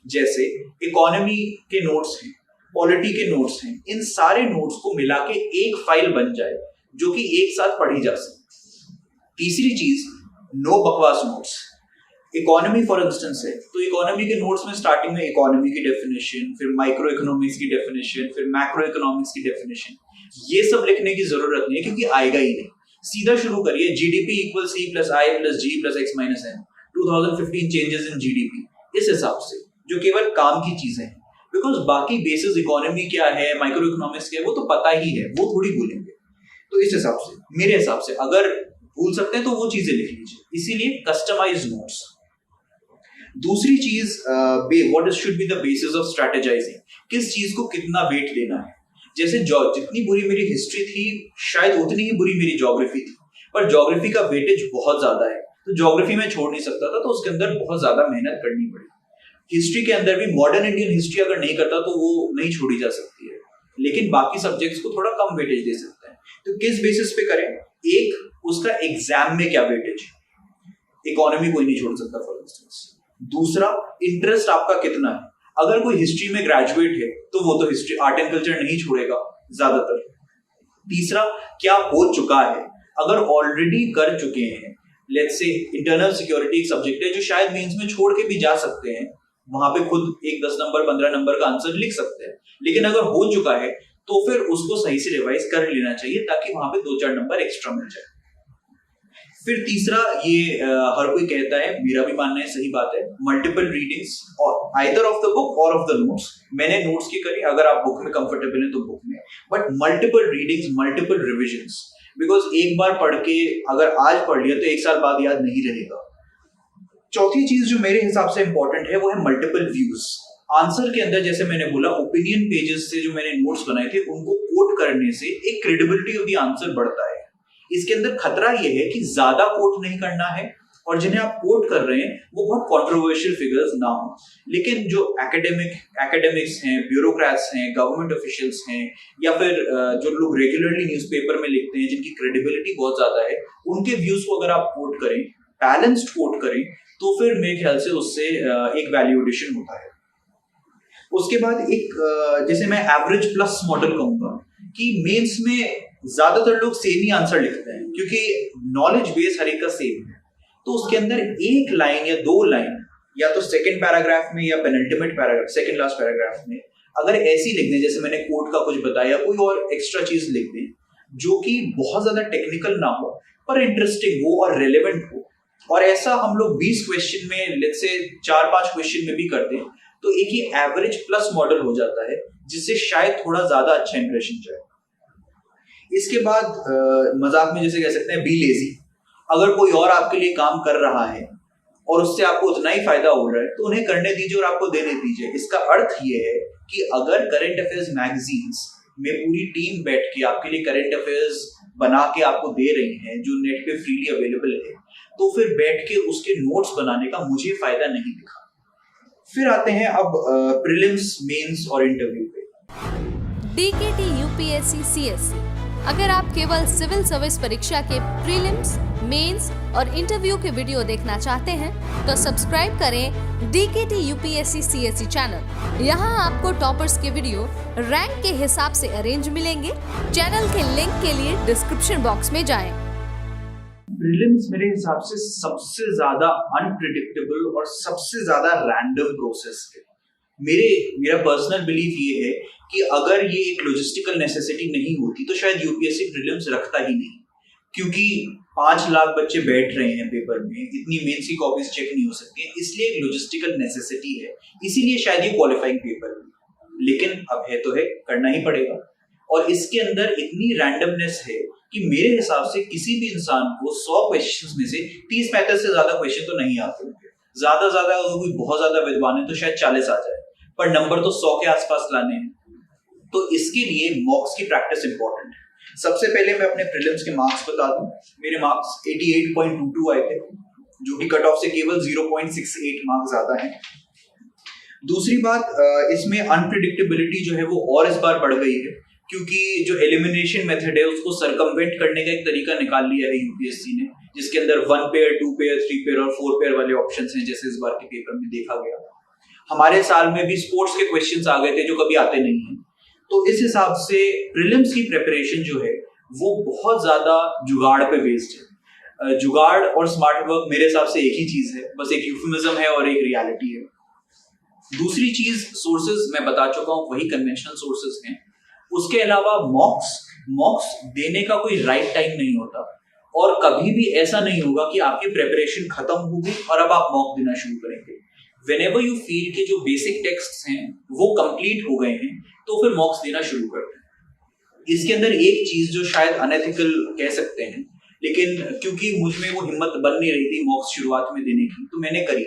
जैसे इकोनॉमी के नोट्स हैं, पॉलिटी के नोट्स हैं, इन सारे नोट्स को मिला के एक फाइल बन जाए जो कि एक साथ पढ़ी जा सके। तीसरी चीज, नो बकवास नोट्स। इकोनॉमी फॉर इंस्टेंस है तो इकोनॉमी के नोट्स में स्टार्टिंग में इकोनॉमी की डेफिनेशन, फिर माइक्रो इकोनॉमिक्स की डेफिनेशन, फिर मैक्रो इकोनॉमिक्स की डेफिनेशन, ये सब लिखने की जरूरत नहीं है क्योंकि आएगा ही नहीं। सीधा शुरू करिए, GDP equal C plus I plus G plus X minus N, 2015 changes in GDP, इस हिसाब से, जो केवल काम की चीजें हैं। बिकॉज बाकी बेसिस इकोनॉमी क्या है, माइक्रो इकोनॉमिक्स क्या है, वो तो पता ही है, वो थोड़ी भूलेंगे। तो इस हिसाब से, मेरे हिसाब से अगर भूल सकते हैं तो वो चीजें लिख लीजिए, इसीलिए कस्टमाइज नोट्स। दूसरी चीज, what should be the basis of strategising, किस चीज को कितना वेट देना है। जैसे जितनी बुरी मेरी हिस्ट्री थी शायद उतनी ही बुरी मेरी ज्योग्राफी थी, पर ज्योग्राफी का वेटेज बहुत ज्यादा है तो ज्योग्राफी में छोड़ नहीं सकता था, तो उसके अंदर बहुत ज्यादा मेहनत करनी पड़ी। हिस्ट्री के अंदर भी मॉडर्न इंडियन हिस्ट्री अगर नहीं करता तो वो नहीं छोड़ी जा सकती है, लेकिन बाकी सब्जेक्ट्स को थोड़ा कम वेटेज दे सकते हैं। तो किस बेसिस पे करें, एक, उसका एग्जाम में क्या वेटेज, इकोनॉमी कोई नहीं छोड़ सकता फॉर इंस्टेंस। दूसरा, इंटरेस्ट आपका कितना है। अगर कोई हिस्ट्री में ग्रेजुएट है तो वो तो हिस्ट्री, आर्ट एंड कल्चर नहीं छोड़ेगा ज्यादातर। तीसरा, क्या हो चुका है, अगर ऑलरेडी कर चुके हैं, लेट्स से इंटरनल सिक्योरिटी एक सब्जेक्ट है जो शायद मेंस में छोड़ के भी जा सकते हैं, वहां पे खुद एक 10 नंबर 15 नंबर का आंसर लिख सकते हैं, लेकिन अगर हो चुका है तो फिर उसको सही से रिवाइज कर लेना चाहिए ताकि वहां पे 2-4 नंबर एक्स्ट्रा मिल जाए। फिर तीसरा, ये हर कोई कहता है, मेरा भी मानना है, सही बात है, मल्टीपल रीडिंग्स और आइदर ऑफ द बुक और ऑफ द नोट्स। मैंने नोट्स की करी, अगर आप बुक में कंफर्टेबल हैं तो बुक में, but multiple readings, multiple revisions, because एक बार पढ़ के अगर आज पढ़ लिया तो 1 साल बाद याद नहीं रहेगा। चौथी चीज जो मेरे हिसाब से इंपॉर्टेंट है वो है मल्टीपल व्यूज। आंसर के अंदर, जैसे मैंने बोला, ओपिनियन पेजेस से जो मैंने नोट्स बनाए थे उनको कोट करने से एक क्रेडिबिलिटी ऑफ द आंसर बढ़ता है। इसके अंदर खतरा यह है कि ज्यादा कोट नहीं करना है और जिन्हें आप कोट कर रहे हैं वो बहुत कंट्रोवर्शियल फिगर्स ना हो। लेकिन जो एकेडमिक्स हैं, ब्यूरोक्रेट्स हैं, गवर्नमेंट ऑफिशियल्स हैं, या फिर जो लोग रेगुलरली न्यूज़पेपर में लिखते हैं जिनकी क्रेडिबिलिटी बहुत ज्यादा है, उनके व्यूज को अगर आप कोट करें, बैलेंस्ड कोट करें, तो फिर मेरे ख्याल से उससे एक वैल्यू एडिशन होता है। उसके बाद एक, जैसे मैं एवरेज प्लस मॉडल कहूंगा कि मेंस में ज्यादातर लोग सेम ही आंसर लिखते हैं क्योंकि नॉलेज बेस हर एक का सेम है। तो उसके अंदर एक लाइन या 2 लाइन, या तो सेकंड पैराग्राफ में या penultimate paragraph, second last paragraph में अगर ऐसी लिख दें जैसे मैंने कोड का कुछ बताया, कोई और एक्स्ट्रा चीज लिख दें जो कि बहुत ज्यादा टेक्निकल ना हो पर इंटरेस्टिंग हो और रेलेवेंट हो, और ऐसा हम लोग 20 क्वेश्चन में, लेट्स से 4-5 क्वेश्चन में भी कर दें, तो एक ही एवरेज प्लस मॉडल हो जाता है जिससे शायद थोड़ा ज्यादा अच्छा इंप्रेशन जाए। इसके बाद मजाक में जैसे कह सकते हैं बी लेजी। अगर कोई और आपके लिए काम कर रहा है और उससे आपको उतना ही फायदा हो रहा है तो उन्हें करने दीजिए और आपको देने दीजिए। इसका अर्थ ये है कि अगर करंट अफेयर्स मैगजीन्स में पूरी टीम बैठ के आपके लिए करंट अफेयर्स बना के आपको दे रही है जो नेट पे फ्रीली अवेलेबल है, तो फिर बैठ के उसके नोट्स बनाने का मुझे फायदा नहीं दिखा। फिर आते हैं अब प्रीलिम्स, मेंस और इंटरव्यू पे। DKT UPSC CSE। अगर आप केवल सिविल सर्विस परीक्षा के प्रीलिम्स, मेंस और इंटरव्यू के वीडियो देखना चाहते हैं तो सब्सक्राइब करें DKT UPSC CSE चैनल। यहाँ आपको टॉपर्स के वीडियो रैंक के हिसाब से अरेंज मिलेंगे। चैनल के लिंक के लिए डिस्क्रिप्शन बॉक्स में जाएं। प्रीलिम्स मेरे हिसाब से सबसे ज्यादा अनप्रिडिक्टेबल और सबसे ज्यादा रैंडम प्रोसेस है। मेरा पर्सनल बिलीफ ये है कि अगर ये एक लॉजिस्टिकल नेसेसिटी नहीं होती तो शायद यूपीएससी प्रीलिम्स रखता ही नहीं, क्योंकि 5 लाख बच्चे बैठ रहे हैं पेपर में, इतनी मेंस की कॉपीज चेक नहीं हो सकती है, इसलिए एक लॉजिस्टिकल नेसेसिटी है, इसीलिए शायद ये क्वालिफाइंग पेपर है। लेकिन अब है तो है, करना ही पड़ेगा। और इसके अंदर इतनी रैंडमनेस है कि मेरे हिसाब से किसी भी इंसान को 100 क्वेश्चंस में से 30-35 से ज्यादा क्वेश्चन तो नहीं आते होंगे। ज्यादा अगर कोई बहुत ज्यादा विद्वान है तो शायद 40 आ जाए, पर नंबर तो 100 के आसपास लाने हैं। तो इसके लिए मॉक्स की प्रैक्टिस इंपॉर्टेंट है। सबसे पहले मैं अपने प्रीलिम्स के मार्क्स बता दूं। मेरे मार्क्स 88.22 आए थे, जो कि कट ऑफ से केवल 0.68 मार्क्स ज्यादा है। दूसरी बात, इसमें अनप्रिडिक्टेबिलिटी जो है वो और इस बार बढ़ गई है, क्योंकि जो एलिमिनेशन मेथड है उसको सरकमवेंट करने का एक तरीका निकाल लिया है यूपीएससी ने, जिसके अंदर 1 पेयर, 2 पेयर, 3 पेयर और 4 पेयर वाले ऑप्शंस हैं, जैसे इस बार के पेपर में देखा गया। हमारे साल में भी स्पोर्ट्स के क्वेश्चंस आ गए थे जो कभी आते नहीं हैं। तो इस हिसाब से प्रीलिम्स की प्रिपरेशन जो है वो बहुत ज्यादा जुगाड़ पे बेस्ड है। जुगाड़ और स्मार्ट वर्क मेरे हिसाब से एक ही चीज है, बस एक यूफेमिज्म है और एक रियलिटी है। दूसरी चीज, सोर्सेज मैं बता चुका हूँ, वही कन्वेंशनल सोर्सेज हैं। उसके अलावा मॉक्स देने का कोई राइट टाइम नहीं होता, और कभी भी ऐसा नहीं होगा कि आपकी प्रिपरेशन खत्म होगी और अब आप मॉक देना शुरू करेंगे। Whenever you feel कि जो बेसिक टेक्स्ट हैं वो कंप्लीट हो गए हैं तो फिर मॉक्स देना शुरू करते हैं। इसके अंदर एक चीज जो शायद अनएथिकल कह सकते हैं, लेकिन क्योंकि मुझ में वो हिम्मत बन नहीं रही थी मॉक्स शुरुआत में देने की, तो मैंने करी।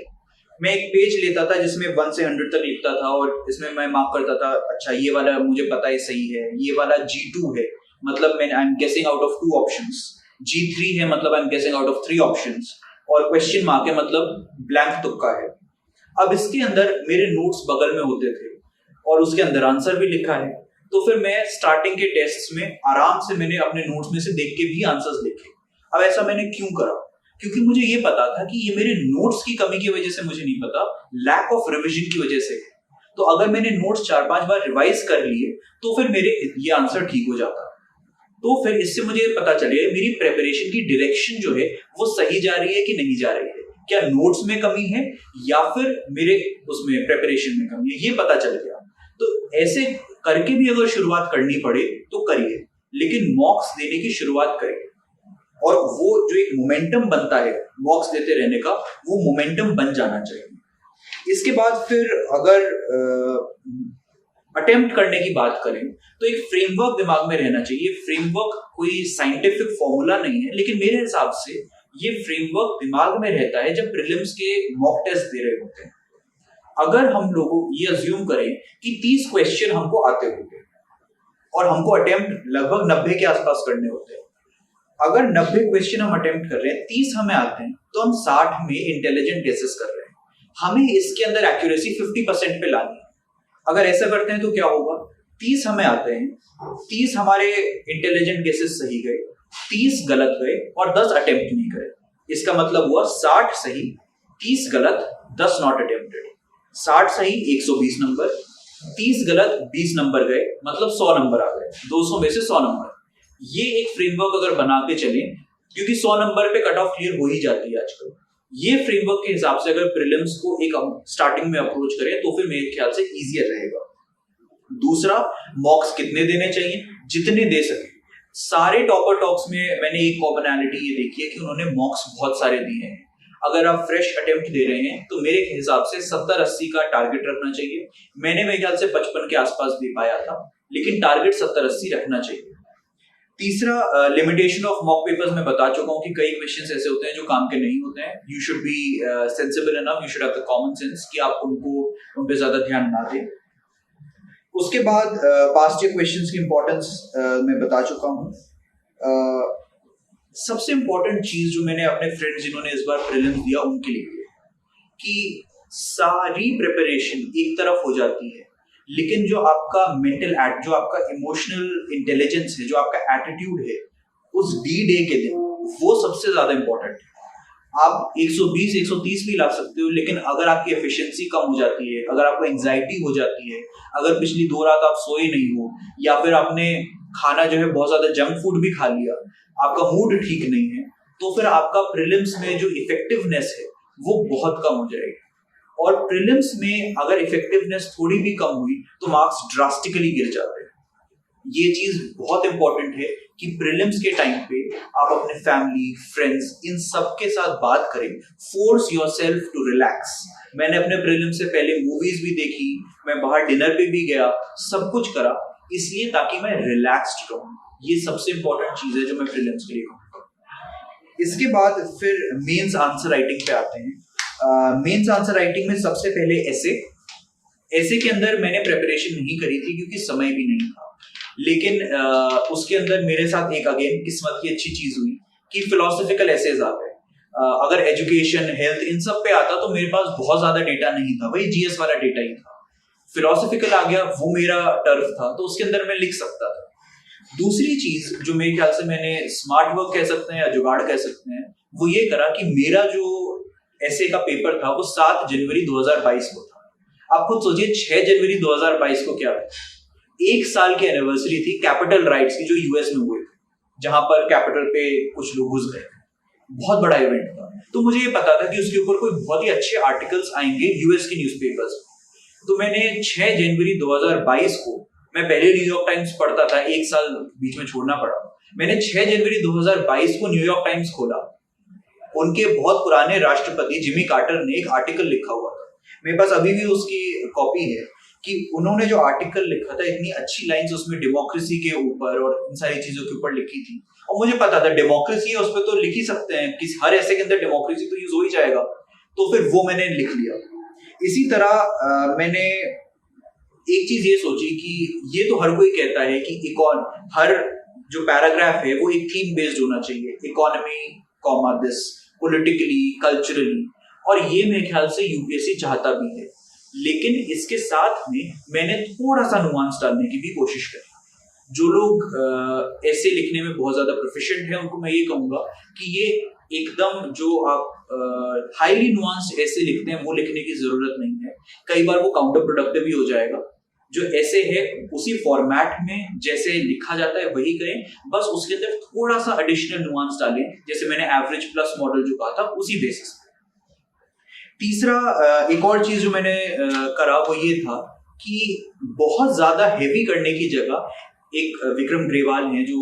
मैं एक पेज लेता था जिसमें 1 से 100 तक लिखता था और इसमें मैं मार्क करता था, अच्छा ये वाला मुझे पता है सही है, ये वाला G2 है मतलब मैं I am guessing out of 2 options, G3 है मतलब I am guessing out of 3 options, और क्वेश्चन मार्क है मतलब ब्लैंक तुक्का है। अब इसके अंदर मेरे नोट्स बगल में होते थे और उसके अंदर आंसर भी लिखा है, तो फिर मैं स्टार्टिंग के टेस्ट्स में आराम से मैंने अपने नोट्स में से देख के भी आंसर्स लिखे। अब ऐसा मैंने क्यों करा? क्योंकि मुझे ये पता था कि ये मेरे नोट्स की कमी की वजह से मुझे नहीं पता, लैक ऑफ रिविजन की वजह से। तो अगर मैंने नोट्स 4-5 बार रिवाइज कर लिए तो फिर मेरे ये आंसर ठीक हो जाता। तो फिर इससे मुझे पता चले मेरी प्रिपरेशन की डायरेक्शन जो है वो सही जा रही है कि नहीं जा रही है, क्या नोट्स में कमी है या फिर मेरे उसमें प्रिपरेशन में कमी है, ये पता चल गया। तो ऐसे करके भी अगर शुरुआत करनी पड़े तो करिए, लेकिन मॉक्स देने की शुरुआत करिए, और वो जो एक मोमेंटम बनता है मॉक्स देते रहने का, वो मोमेंटम बन जाना चाहिए। इसके बाद फिर अगर अटेम्प्ट करने की बात करें तो एक फ्रेमवर्क दिमाग में रहना चाहिए। फ्रेमवर्क कोई साइंटिफिक फॉर्मूला नहीं है, लेकिन मेरे हिसाब से ये फ्रेमवर्क दिमाग में रहता है जब प्रीलिम्स के मॉक टेस्ट दे रहे होते हैं। अगर हम लोगों ये अज्यूम करें कि 30 क्वेश्चन हमको आते होंगे और हमको अटेम्प्ट लगभग 90 के आसपास करने होते हैं, अगर 90 क्वेश्चन हम अटेम्प्ट कर रहे हैं, 30 हमें आते हैं, तो हम 60 में इंटेलिजेंट गेसेस कर रहे हैं। हमें इसके अंदर एक्यूरेसी 50% पे लानी है। अगर ऐसा करते हैं तो क्या होगा, 30 हमें आते हैं, 30 हमारे इंटेलिजेंट गेसेस सही गए, 30 गलत गए और 10 अटेम्प्ट नहीं करे। इसका मतलब हुआ 60 सही, 30 गलत, 10 नॉट अटेम्प्टेड। 60 सही 120 नंबर, 30 गलत 20 नंबर गए, मतलब 100 नंबर आ गए, 200 में से 100 नंबर। ये एक फ्रेमवर्क अगर बना के चले, क्योंकि 100 नंबर पे कट ऑफ क्लियर हो ही जाती है आजकल, ये फ्रेमवर्क के हिसाब से अगर प्रीलिम्स को एक स्टार्टिंग में अप्रोच करें तो फिर मेरे ख्याल से इजियर रहेगा। दूसरा, मॉक्स कितने देने चाहिए, जितने दे सके। सारे टॉपर टॉक्स में मैंने एक कॉमनैलिटी ये देखी है कि उन्होंने मॉक्स बहुत सारे दिए हैं। अगर आप फ्रेश अटेम्प्ट दे रहे हैं तो मेरे हिसाब से 70-80 का टारगेट रखना चाहिए। मैंने मेरे ख्याल से 55 के आसपास दे पाया था, लेकिन टारगेट 70-80 रखना चाहिए। तीसरा, लिमिटेशन ऑफ मॉक पेपर्स में बता चुका हूँ कि कई क्वेश्चंस ऐसे होते हैं जो काम के नहीं होते हैं। You should be sensible enough, you should have the common sense कि आप उन पे ज्यादा ध्यान ना दें। उसके बाद पास्ट ईयर क्वेश्चंस की इंपॉर्टेंस मैं बता चुका हूँ। सबसे इंपॉर्टेंट चीज जो मैंने अपने फ्रेंड्स जिन्होंने इस बार प्रीलिम्स दिया उनके लिए कि सारी प्रिपरेशन एक तरफ हो जाती है, लेकिन जो आपका मेंटल जो आपका इमोशनल इंटेलिजेंस है, जो आपका एटीट्यूड है उस D-Day के दिन, वो सबसे ज्यादा इंपॉर्टेंट है। आप 120 130 भी ला सकते हो, लेकिन अगर आपकी एफिशिएंसी कम हो जाती है, अगर आपको एंजाइटी हो जाती है, अगर पिछली 2 रात आप सोए नहीं हो, या फिर आपने खाना जो है बहुत ज्यादा जंक फूड भी खा लिया, आपका मूड ठीक नहीं है, तो फिर आपका प्रीलिम्स में जो इफेक्टिवनेस है वो बहुत कम हो जाएगी। और प्रीलिम्स में अगर इफेक्टिवनेस थोड़ी भी कम हुई तो मार्क्स ड्रास्टिकली गिर जाते हैं। ये चीज बहुत इंपॉर्टेंट है कि प्रीलिम्स के टाइम पे आप अपने फैमिली, फ्रेंड्स, इन सब के साथ बात करें। Force yourself to relax. मैंने अपने प्रीलिम से पहले मूवीज भी देखी, मैं बाहर डिनर पे भी गया, सब कुछ करा, इसलिए ताकि मैं रिलैक्स्ड रहूं। ये सबसे इंपॉर्टेंट चीज है जो मैं प्रीलिम्स के लिए कहूंगा। इसके बाद फिर मेंस आंसर राइटिंग पे आते हैं। मेंस आंसर राइटिंग में सबसे पहले ऐसे के अंदर मैंने प्रिपरेशन नहीं करी थी क्योंकि समय भी नहीं था, लेकिन उसके अंदर मेरे साथ एक अगेन किस्मत की अच्छी चीज हुई कि फिलोसॉफिकल एसेज आ गए। अगर एजुकेशन, हेल्थ, इन सब पे आता तो मेरे पास बहुत ज्यादा डेटा नहीं था, वही जीएस वाला डेटा ही था। फिलोसॉफिकल आ गया, वो मेरा टर्फ था, तो उसके अंदर मैं लिख सकता था। दूसरी चीज जो मेरे ख्याल से मैंने स्मार्ट वर्क कह सकते हैं या जुगाड़ कह सकते हैं, वो ये करा कि मेरा जो एसे का पेपर था वो 7 जनवरी 2022 को था। आप खुद सोचिए 6 जनवरी 2022 को क्या था, 1 साल की एनिवर्सरी थी कैपिटल राइट्स की जो यूएस में हुए थे, जहां पर कैपिटल पे कुछ लोग घुस गए। बहुत बड़ा इवेंट था, तो मुझे ये पता था कि उसके ऊपर कोई बहुत ही अच्छे आर्टिकल्स आएंगे यूएस के न्यूज़पेपर्स। तो मैंने 6 जनवरी 2022 को, मैं पहले न्यूयॉर्क टाइम्स पढ़ता था, 1 साल बीच में छोड़ना पड़ा, मैंने 6 जनवरी 2022 को न्यूयॉर्क टाइम्स खोला। उनके बहुत पुराने राष्ट्रपति जिमी कार्टर ने एक आर्टिकल लिखा हुआ था, मेरे पास अभी भी उसकी कॉपी है, कि उन्होंने जो आर्टिकल लिखा था, इतनी अच्छी लाइंस उसमें डेमोक्रेसी के ऊपर और इन सारी चीजों के ऊपर लिखी थी। और मुझे पता था डेमोक्रेसी है, उस पर तो लिख ही सकते हैं, किसी हर ऐसे के अंदर डेमोक्रेसी तो यूज हो ही जाएगा, तो फिर वो मैंने लिख लिया। इसी तरह मैंने एक चीज ये सोची कि ये तो हर कोई कहता है कि हर जो पैराग्राफ है वो एक थीम बेस्ड होना चाहिए, इकोनॉमी, दिस, पॉलिटिकली, कल्चरली, और ये मेरे ख्याल से यूपीएससी चाहता भी है। लेकिन इसके साथ में मैंने थोड़ा सा नुआंस डालने की भी कोशिश करी। जो लोग ऐसे लिखने में बहुत ज्यादा प्रोफिशिएंट हैं, उनको मैं ये कहूंगा कि ये एकदम जो आप हाईली नुआंस्ड ऐसे लिखते हैं वो लिखने की जरूरत नहीं है। कई बार वो काउंटर प्रोडक्टिव भी हो जाएगा। जो ऐसे है उसी फॉर्मेट में जैसे लिखा जाता है वही करें, बस उसके अंदर थोड़ा सा एडिशनल नुआंस डालें, जैसे मैंने एवरेज प्लस मॉडल जो कहा था उसी बेसिस पे। तीसरा, एक और चीज जो मैंने करा वो ये था कि बहुत ज्यादा हेवी करने की जगह, एक विक्रम ग्रेवाल हैं जो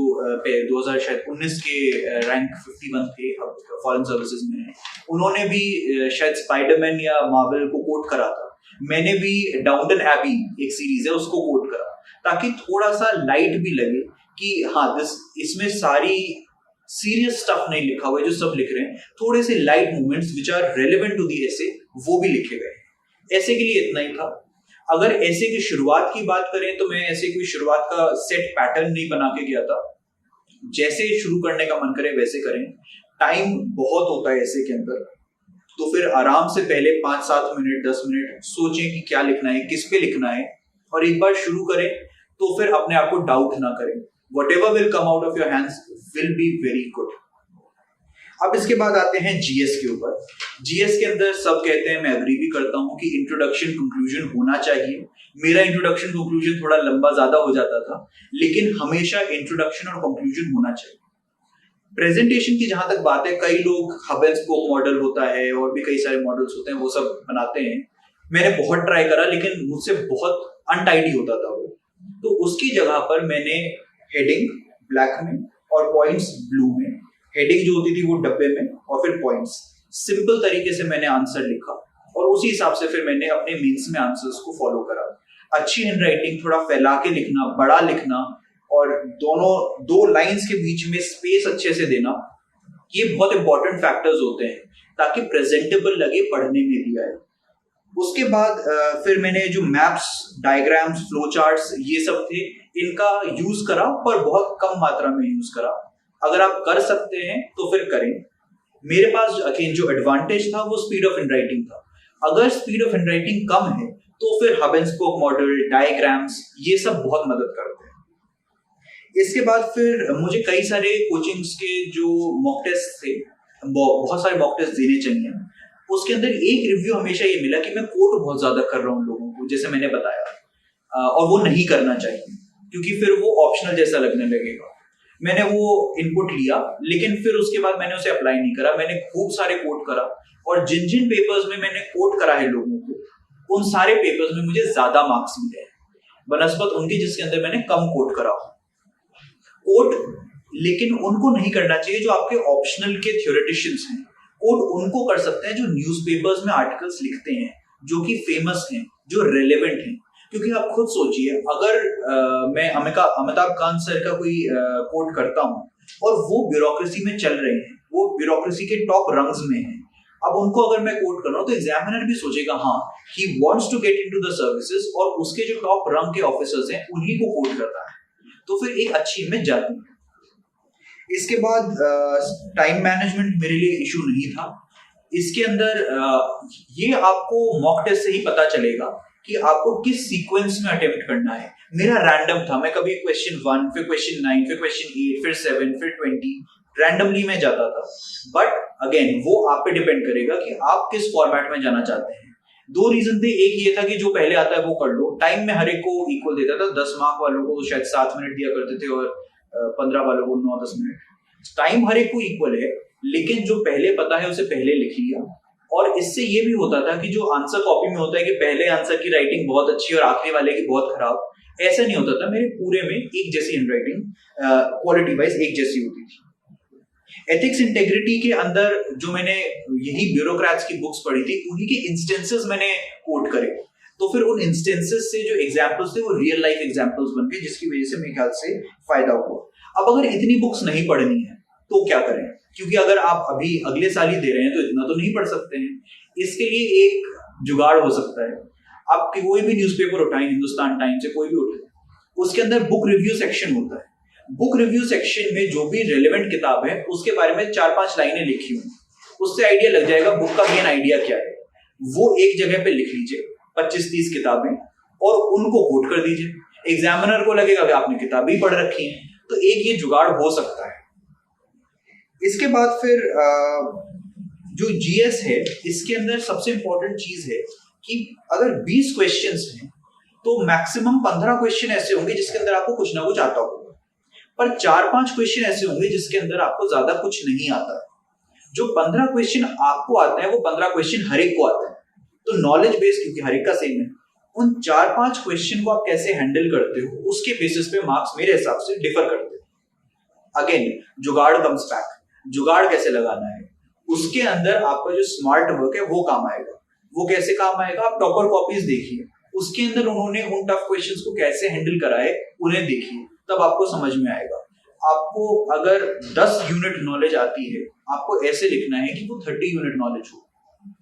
2019 के रैंक 51 थे, अब फॉरेन सर्विसेज में हैं, उन्होंने भी शायद स्पाइडरमैन या मार्वल को कोट करा था। मैंने भी डाउनटन एबी एक सीरीज है उसको कोट करा, ताकि थोड़ा सा लाइट भी लगे कि हाँ इसमें सारी सीरियस स्टफ नहीं लिखा हुआ है जो सब लिख रहे हैं, थोड़े से light movements which are relevant to the essay वो भी लिखे गए। ऐसे के लिए इतना ही था। अगर ऐसे की शुरुआत की बात करें तो मैं ऐसे कोई शुरुआत का सेट पैटर्न नहीं बना के गया था, जैसे शुरू करने का मन करे वैसे करें। टाइम बहुत होता है ऐसे के अंदर, तो फिर आराम से पहले 5-7 मिनट 10 मिनट सोचें कि क्या लिखना है, किस पे लिखना है, और एक बार शुरू करें तो फिर अपने आप को डाउट ना करें। Whatever will come out of your hands will be very good. अब इसके बाद आते हैं जीएस के ऊपर। जीएस के अंदर सब कहते हैं, मैं अग्री भी करता हूँ कि इंट्रोडक्शन कंक्लूजन होना चाहिए। मेरा इंट्रोडक्शन कंक्लूजन थोड़ा लंबा ज्यादा हो जाता था, लेकिन हमेशा इंट्रोडक्शन और कंक्लूजन होना चाहिए। प्रेजेंटेशन की जहां तक बात है, कई लोग हब एंड स्पोक मॉडल होता है और भी कई सारे मॉडल्स होते हैं, वो सब बनाते हैं। मैंने बहुत ट्राई करा लेकिन मुझसे बहुत अनटाइडी होता था वो। तो उसकी जगह पर मैंने हेडिंग ब्लैक में और पॉइंट्स ब्लू में, हेडिंग जो होती थी वो डब्बे में और फिर पॉइंट्स, सिंपल तरीके से मैंने आंसर लिखा और उसी हिसाब से फिर मैंने अपने मेंस में आंसर्स को फॉलो करा। अच्छी हैंडराइटिंग, थोड़ा फैला के लिखना, बड़ा लिखना और दो लाइंस के बीच में स्पेस अच्छे से देना, ये बहुत इंपॉर्टेंट फैक्टर्स होते हैं ताकि प्रेजेंटेबल लगे पढ़ने में भी आए। उसके बाद फिर मैंने जो मैप्स, डायग्राम्स, फ्लो चार्ट्स ये सब थे, इनका यूज करा पर बहुत कम मात्रा में यूज करा। अगर आप कर सकते हैं तो फिर करें। मेरे पास अगेन जो एडवांटेज था वो स्पीड ऑफ हैंडराइटिंग था। अगर स्पीड ऑफ हैंडराइटिंग कम है तो फिर hub and spoke model, diagrams ये सब बहुत मदद करते हैं। इसके बाद फिर मुझे कई सारे कोचिंग्स के जो मॉक टेस्ट थे, बहुत सारे मॉक टेस्ट देने चाहिए। उसके अंदर एक रिव्यू हमेशा ये मिला कि मैं कोट बहुत ज्यादा कर रहा हूँ लोगों को, जैसे मैंने बताया, और वो नहीं करना चाहिए क्योंकि फिर वो ऑप्शनल जैसा लगने लगेगा। मैंने वो इनपुट लिया लेकिन फिर उसके बाद मैंने उसे अप्लाई नहीं करा। मैंने खूब सारे कोट करा और जिन जिन पेपर्स में मैंने कोट करा है लोगों को, उन सारे पेपर्स में मुझे ज्यादा मार्क्स मिले हैं बनस्पत उनके जिसके अंदर मैंने कम कोट करा। कोट लेकिन उनको नहीं करना चाहिए जो आपके ऑप्शनल के थ्योरेटिशियंस हैं। कोट उनको कर सकते हैं जो न्यूज़पेपर्स में आर्टिकल्स लिखते हैं, जो कि फेमस हैं, जो रेलेवेंट हैं। क्योंकि आप खुद सोचिए, अगर मैं अमिताभ कांत सर का कोई कोट करता हूँ और वो ब्यूरोक्रेसी में चल रहे हैं, वो ब्यूरोक्रेसी के टॉप रंग्स में हैं, अब उनको अगर मैं कोट कर रहा हूँ तो एग्जामिनर भी सोचेगा हाँ he wants to get into the services, और उसके जो टॉप रंग के ऑफिसर्स हैं उन्हीं को कोट करता है, तो फिर एक अच्छी इमेज जाती है। इसके बाद टाइम मैनेजमेंट मेरे लिए इशू नहीं था। इसके अंदर ये आपको मॉक टेस्ट से ही पता चलेगा कि आपको किस सीक्वेंस में अटेम्प्ट करना है। मेरा रैंडम था, मैं कभी क्वेश्चन 1, फिर क्वेश्चन 9, फिर क्वेश्चन 8, फिर 7, फिर 20, रैंडमली में जाता था। बट अगेन वो आप पे डिपेंड करेगा कि आप किस फॉर्मेट में जाना चाहते हैं। 2 रीजन थे, एक ये था कि जो पहले आता है वो कर लो। टाइम में हर एक को इक्वल देता था, 10 मार्क वालों को शायद 7 मिनट दिया करते थे और 15 वालों को 9-10 मिनट। टाइम हर एक को इक्वल है, लेकिन जो पहले पता है उसे पहले लिख लिया। और इससे ये भी होता था कि जो आंसर कॉपी में होता है कि पहले आंसर की राइटिंग बहुत अच्छी और आखिरी वाले की बहुत खराब, ऐसा नहीं होता था। मेरे पूरे में एक जैसी हैंडराइटिंग क्वालिटी वाइज एक जैसी होती थी। एथिक्स इंटेग्रिटी के अंदर जो मैंने यही ब्यूरोक्रेट्स की बुक्स पढ़ी थी, उन्हीं के इंस्टेंसेस मैंने कोट करे, तो फिर उन इंस्टेंसेस से जो एग्जांपल्स थे वो रियल लाइफ एग्जांपल्स बन गए, जिसकी वजह से मेरे ख्याल से फायदा हुआ। अब अगर इतनी बुक्स नहीं पढ़नी है तो क्या करें, क्योंकि अगर आप अभी अगले साल ही दे रहे हैं तो इतना तो नहीं पढ़ सकते हैं। इसके लिए एक जुगाड़ हो सकता है, आप कोई भी न्यूज़पेपर उठाएं, हिंदुस्तान टाइम्स से कोई भी उठाएं, उसके अंदर बुक रिव्यू सेक्शन होता है। बुक रिव्यू सेक्शन में जो भी रेलेवेंट किताब है उसके बारे में 4-5 लाइनें लिखी हुई, उससे आइडिया लग जाएगा बुक का मेन आइडिया क्या है। वो एक जगह पे लिख लीजिए 25-30 किताबें और उनको कोट कर दीजिए। एग्जामिनर को लगेगा कि आपने किताब ही पढ़ रखी है, तो एक ये जुगाड़ हो सकता है। इसके बाद फिर जो जीएस है, इसके अंदर सबसे इंपॉर्टेंट चीज है कि अगर 20 क्वेश्चंस हैं तो मैक्सिमम 15 क्वेश्चन ऐसे होंगे जिसके अंदर आपको कुछ ना कुछ आता होगा, पर 4-5 क्वेश्चन ऐसे होंगे जिसके अंदर आपको ज्यादा कुछ नहीं आता है। जो 15 क्वेश्चन आपको आते हैं वो 15 क्वेश्चन हर एक को आते हैं, तो नॉलेज बेस क्योंकि हर एक का सेम है, उन 4-5 क्वेश्चन को आप कैसे हैंडल करते हो उसके बेसिस पे मार्क्स मेरे हिसाब से डिफर करते हैं। अगेन जुगाड़ कम्स बैक, जुगाड़ कैसे लगाना है, उसके अंदर आपका जो स्मार्ट वर्क है वो काम आएगा। वो कैसे काम आएगा, आप टॉपर कॉपीज देखिए, उसके अंदर उन्होंने उन टफ क्वेश्चंस को कैसे हैंडल करा है उन्हें देखिए, तब आपको समझ में आएगा। आपको अगर 10 यूनिट नॉलेज आती है, आपको ऐसे लिखना है कि वो 30 यूनिट नॉलेज हो।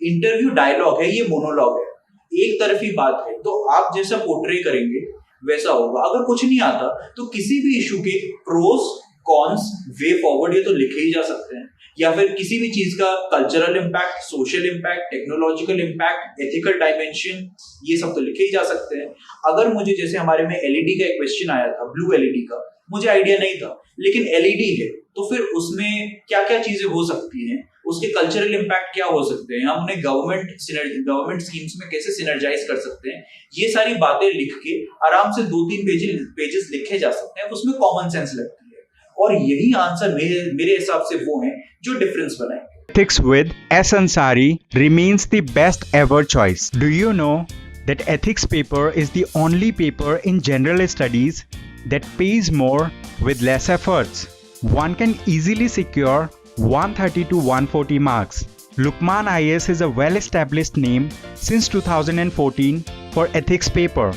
इंटरव्यू डायलॉग है, ये मोनोलॉग है, एक तरफी बात है, तो आप जैसा पोर्ट्रे करेंगे वैसा होगा। अगर कुछ नहीं आता तो किसी भी इशू के प्रोस कॉन्स, वे फॉरवर्ड ये तो लिखे ही जा सकते हैं, या फिर किसी भी चीज का cultural impact, social impact, technological impact, ethical dimension, ये सब तो लिखे ही जा सकते हैं। अगर मुझे जैसे हमारे में एलईडी का एक क्वेश्चन आया था, ब्लू एलईडी का, मुझे आइडिया नहीं था, लेकिन एलईडी है तो फिर उसमें क्या क्या चीजें हो सकती हैं, उसके कल्चरल इम्पैक्ट क्या हो सकते हैं, हम उन्हें गवर्नमेंट स्कीम्स में कैसे सिनर्जाइज कर सकते हैं, ये सारी बातें लिख के आराम से 2-3 पेजेस लिखे जा सकते हैं, उसमें कॉमन सेंस लगती है। और यही आंसर मेरे हिसाब से वो हैं जो डिफरेंस बनाएंगे। Ethics with S. Ansari remains the best ever choice. Do you know that ethics paper is the only paper in general studies that pays more with less efforts? One can easily secure 130 to 140 marks. Lukman IAS is a well-established name since 2014 for ethics paper.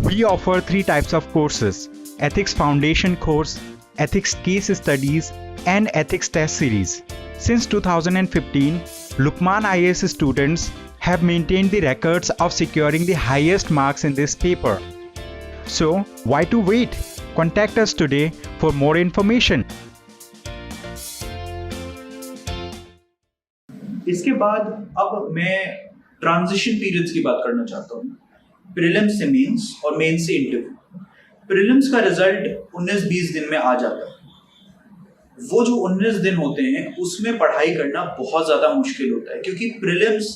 We offer 3 types of courses: Ethics Foundation course, Ethics Case Studies, and Ethics Test Series. Since 2015, Lukman IAS students have maintained the records of securing the highest marks in this paper. So, why to wait? Contact us today for more information. इसके बाद अब मैं transition periods की बात करना चाहता हूँ, prelims से मेंस और मेंस से इंटरव्यू। प्रीलिम्स का रिजल्ट 19-20 दिन में आ जाता है। वो जो 19 दिन होते हैं उसमें पढ़ाई करना बहुत ज़्यादा मुश्किल होता है, क्योंकि prelims,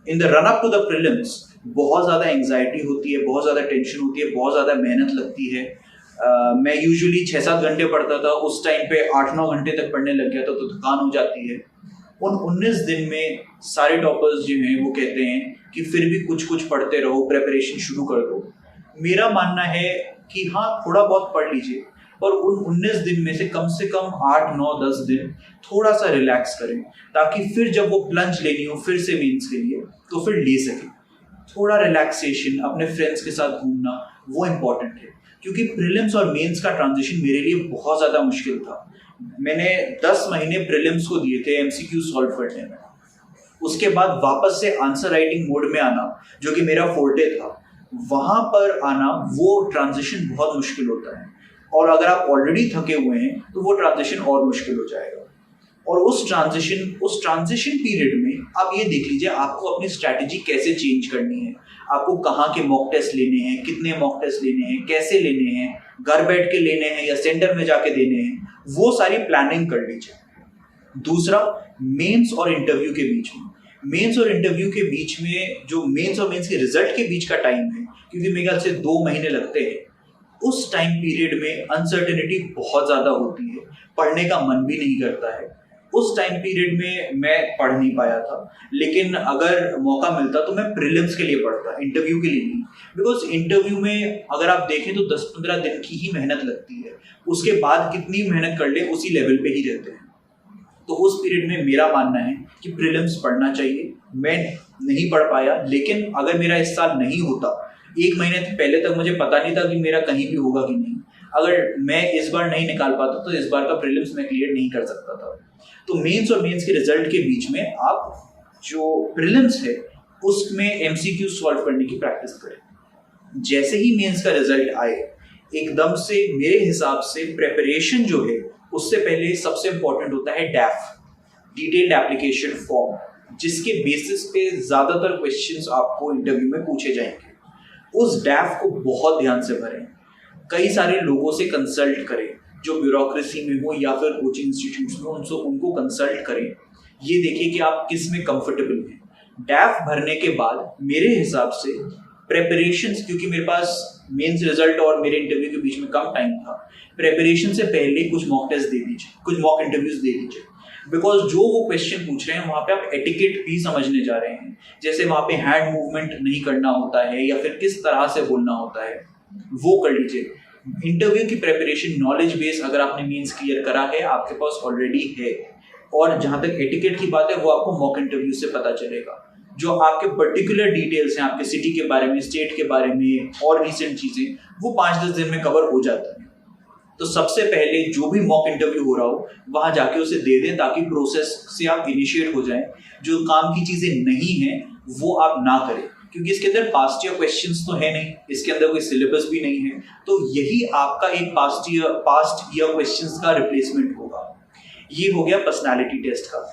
in the run up to the prelims बहुत ज़्यादा एंग्जाइटी होती है, बहुत ज़्यादा टेंशन होती है, बहुत ज़्यादा मेहनत लगती है। मैं यूजुअली 6-7 घंटे पढ़ता था, उस टाइम पे 8-9 घंटे तक पढ़ने लग गया था, तो थकान हो जाती है। उन 19 दिन में सारे टॉपर्स जो हैं वो कहते हैं कि फिर भी कुछ कुछ पढ़ते रहो, प्रेपरेशन शुरू कर दो। मेरा मानना है कि हाँ, थोड़ा बहुत पढ़ लीजिए, पर उन 19 दिन में से कम 8, 9, 10 दिन थोड़ा सा रिलैक्स करें, ताकि फिर जब वो प्लंज लेनी हो फिर से मेंस के लिए तो फिर ले सकें। थोड़ा रिलैक्सेशन, अपने फ्रेंड्स के साथ घूमना, वो इम्पॉर्टेंट है, क्योंकि प्रीलिम्स और मेंस का ट्रांजिशन मेरे लिए बहुत ज़्यादा मुश्किल था। मैंने 10 महीने प्रीलिम्स को दिए थे MCQ सॉल्व करने में। उसके बाद वापस से आंसर राइटिंग मोड में आना, जो कि मेरा फोर्टे था, वहाँ पर आना, वो ट्रांजिशन बहुत मुश्किल होता है। और अगर आप ऑलरेडी थके हुए हैं तो वो ट्रांजिशन और मुश्किल हो जाएगा। और उस ट्रांजिशन पीरियड में आप ये देख लीजिए आपको अपनी स्ट्रैटेजी कैसे चेंज करनी है, आपको कहाँ के मॉक टेस्ट लेने हैं, कितने मॉक टेस्ट लेने हैं, कैसे लेने हैं, घर बैठ के लेने हैं या सेंटर में जाके देने हैं, वो सारी प्लानिंग कर लीजिए। दूसरा, मेंस और इंटरव्यू के बीच में, मेंस और इंटरव्यू के बीच में जो मेंस और मेंस के रिजल्ट के बीच का टाइम है, क्योंकि मेरे ख्याल से 2 महीने लगते हैं, उस टाइम पीरियड में अनसर्टेनिटी बहुत ज़्यादा होती है, पढ़ने का मन भी नहीं करता है। उस टाइम पीरियड में मैं पढ़ नहीं पाया था, लेकिन अगर मौका मिलता तो मैं प्रीलिम्स के लिए पढ़ता, इंटरव्यू के लिए नहीं। बिकॉज इंटरव्यू में अगर आप देखें तो 10-15 दिन की ही मेहनत लगती है, उसके बाद कितनी मेहनत कर ले उसी लेवल पे ही रहते हैं। तो उस पीरियड में मेरा मानना है कि प्रीलिम्स पढ़ना चाहिए। मैं नहीं पढ़ पाया, लेकिन अगर मेरा इस साल नहीं होता, 1 महीने पहले तक मुझे पता नहीं था कि मेरा कहीं भी होगा कि नहीं, अगर मैं इस बार नहीं निकाल पाता तो इस बार का प्रीलिम्स मैं क्लियर नहीं कर सकता था। तो मेंस और मेंस के रिजल्ट के बीच में आप जो प्रीलिम्स है उसमें MCQ सॉल्व करने की प्रैक्टिस करें। जैसे ही मेंस का रिजल्ट आए, एकदम से मेरे हिसाब से प्रेपरेशन जो है उससे पहले सबसे इंपॉर्टेंट होता है DAF, डिटेल्ड एप्लीकेशन फॉर्म, जिसके बेसिस पे ज़्यादातर क्वेश्चंस आपको इंटरव्यू में पूछे जाएंगे। उस DAF को बहुत ध्यान से भरें, कई सारे लोगों से कंसल्ट करें, जो ब्यूरोक्रेसी में हो या फिर कोचिंग इंस्टीट्यूट्स में, उनको कंसल्ट करें। ये देखिए कि आप किस में कंफर्टेबल हैं। DAF भरने के बाद मेरे हिसाब से प्रेपरेशंस, क्योंकि मेरे पास मेंस रिजल्ट और मेरे इंटरव्यू के बीच में कम टाइम था, प्रेपरेशन से पहले कुछ मॉक टेस्ट दे दीजिए, कुछ मॉक इंटरव्यूज दे दीजिए। बिकॉज जो वो क्वेश्चन पूछ रहे हैं वहाँ पे आप एटिकेट भी समझने जा रहे हैं, जैसे वहाँ पे हैंड मूवमेंट नहीं करना होता है या फिर किस तरह से बोलना होता है, वो कर लीजिए। इंटरव्यू की प्रेपरेशन, नॉलेज बेस अगर आपने मीन्स क्लियर करा है, आपके पास ऑलरेडी है। और जहाँ तक एटिकेट की बात है वो आपको मॉक इंटरव्यू से पता चलेगा। जो आपके पर्टिकुलर डिटेल्स हैं आपके सिटी के बारे में, स्टेट के बारे में और रिसेंट चीज़ें, वो 5-10 दिन में कवर हो जाता है। तो सबसे पहले जो भी मॉक इंटरव्यू हो रहा हो वहाँ जाके उसे दे दें, ताकि प्रोसेस से आप इनिशिएट हो जाएं। जो काम की चीज़ें नहीं हैं वो आप ना करें, क्योंकि इसके अंदर पास्ट ईयर क्वेश्चंस तो है नहीं, इसके अंदर कोई सिलेबस भी नहीं है, तो यही आपका एक पास्ट ईयर क्वेश्चंस का रिप्लेसमेंट होगा। ये हो गया पर्सनालिटी टेस्ट का।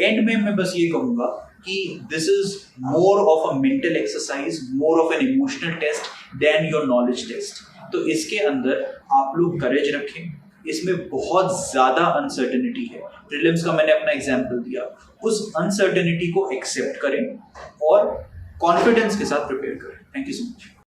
एंड में मैं बस ये कहूँगा कि this is more of a mental exercise, more of an emotional test than your knowledge test. तो इसके अंदर आप लोग करेज रखें, इसमें बहुत ज़्यादा अनसर्टेनिटी है। प्रीलिम्स का मैंने अपना एग्जाम्पल दिया, उस अनसर्टेनिटी को एक्सेप्ट करें और कॉन्फिडेंस के साथ प्रिपेयर करें। Thank you so much.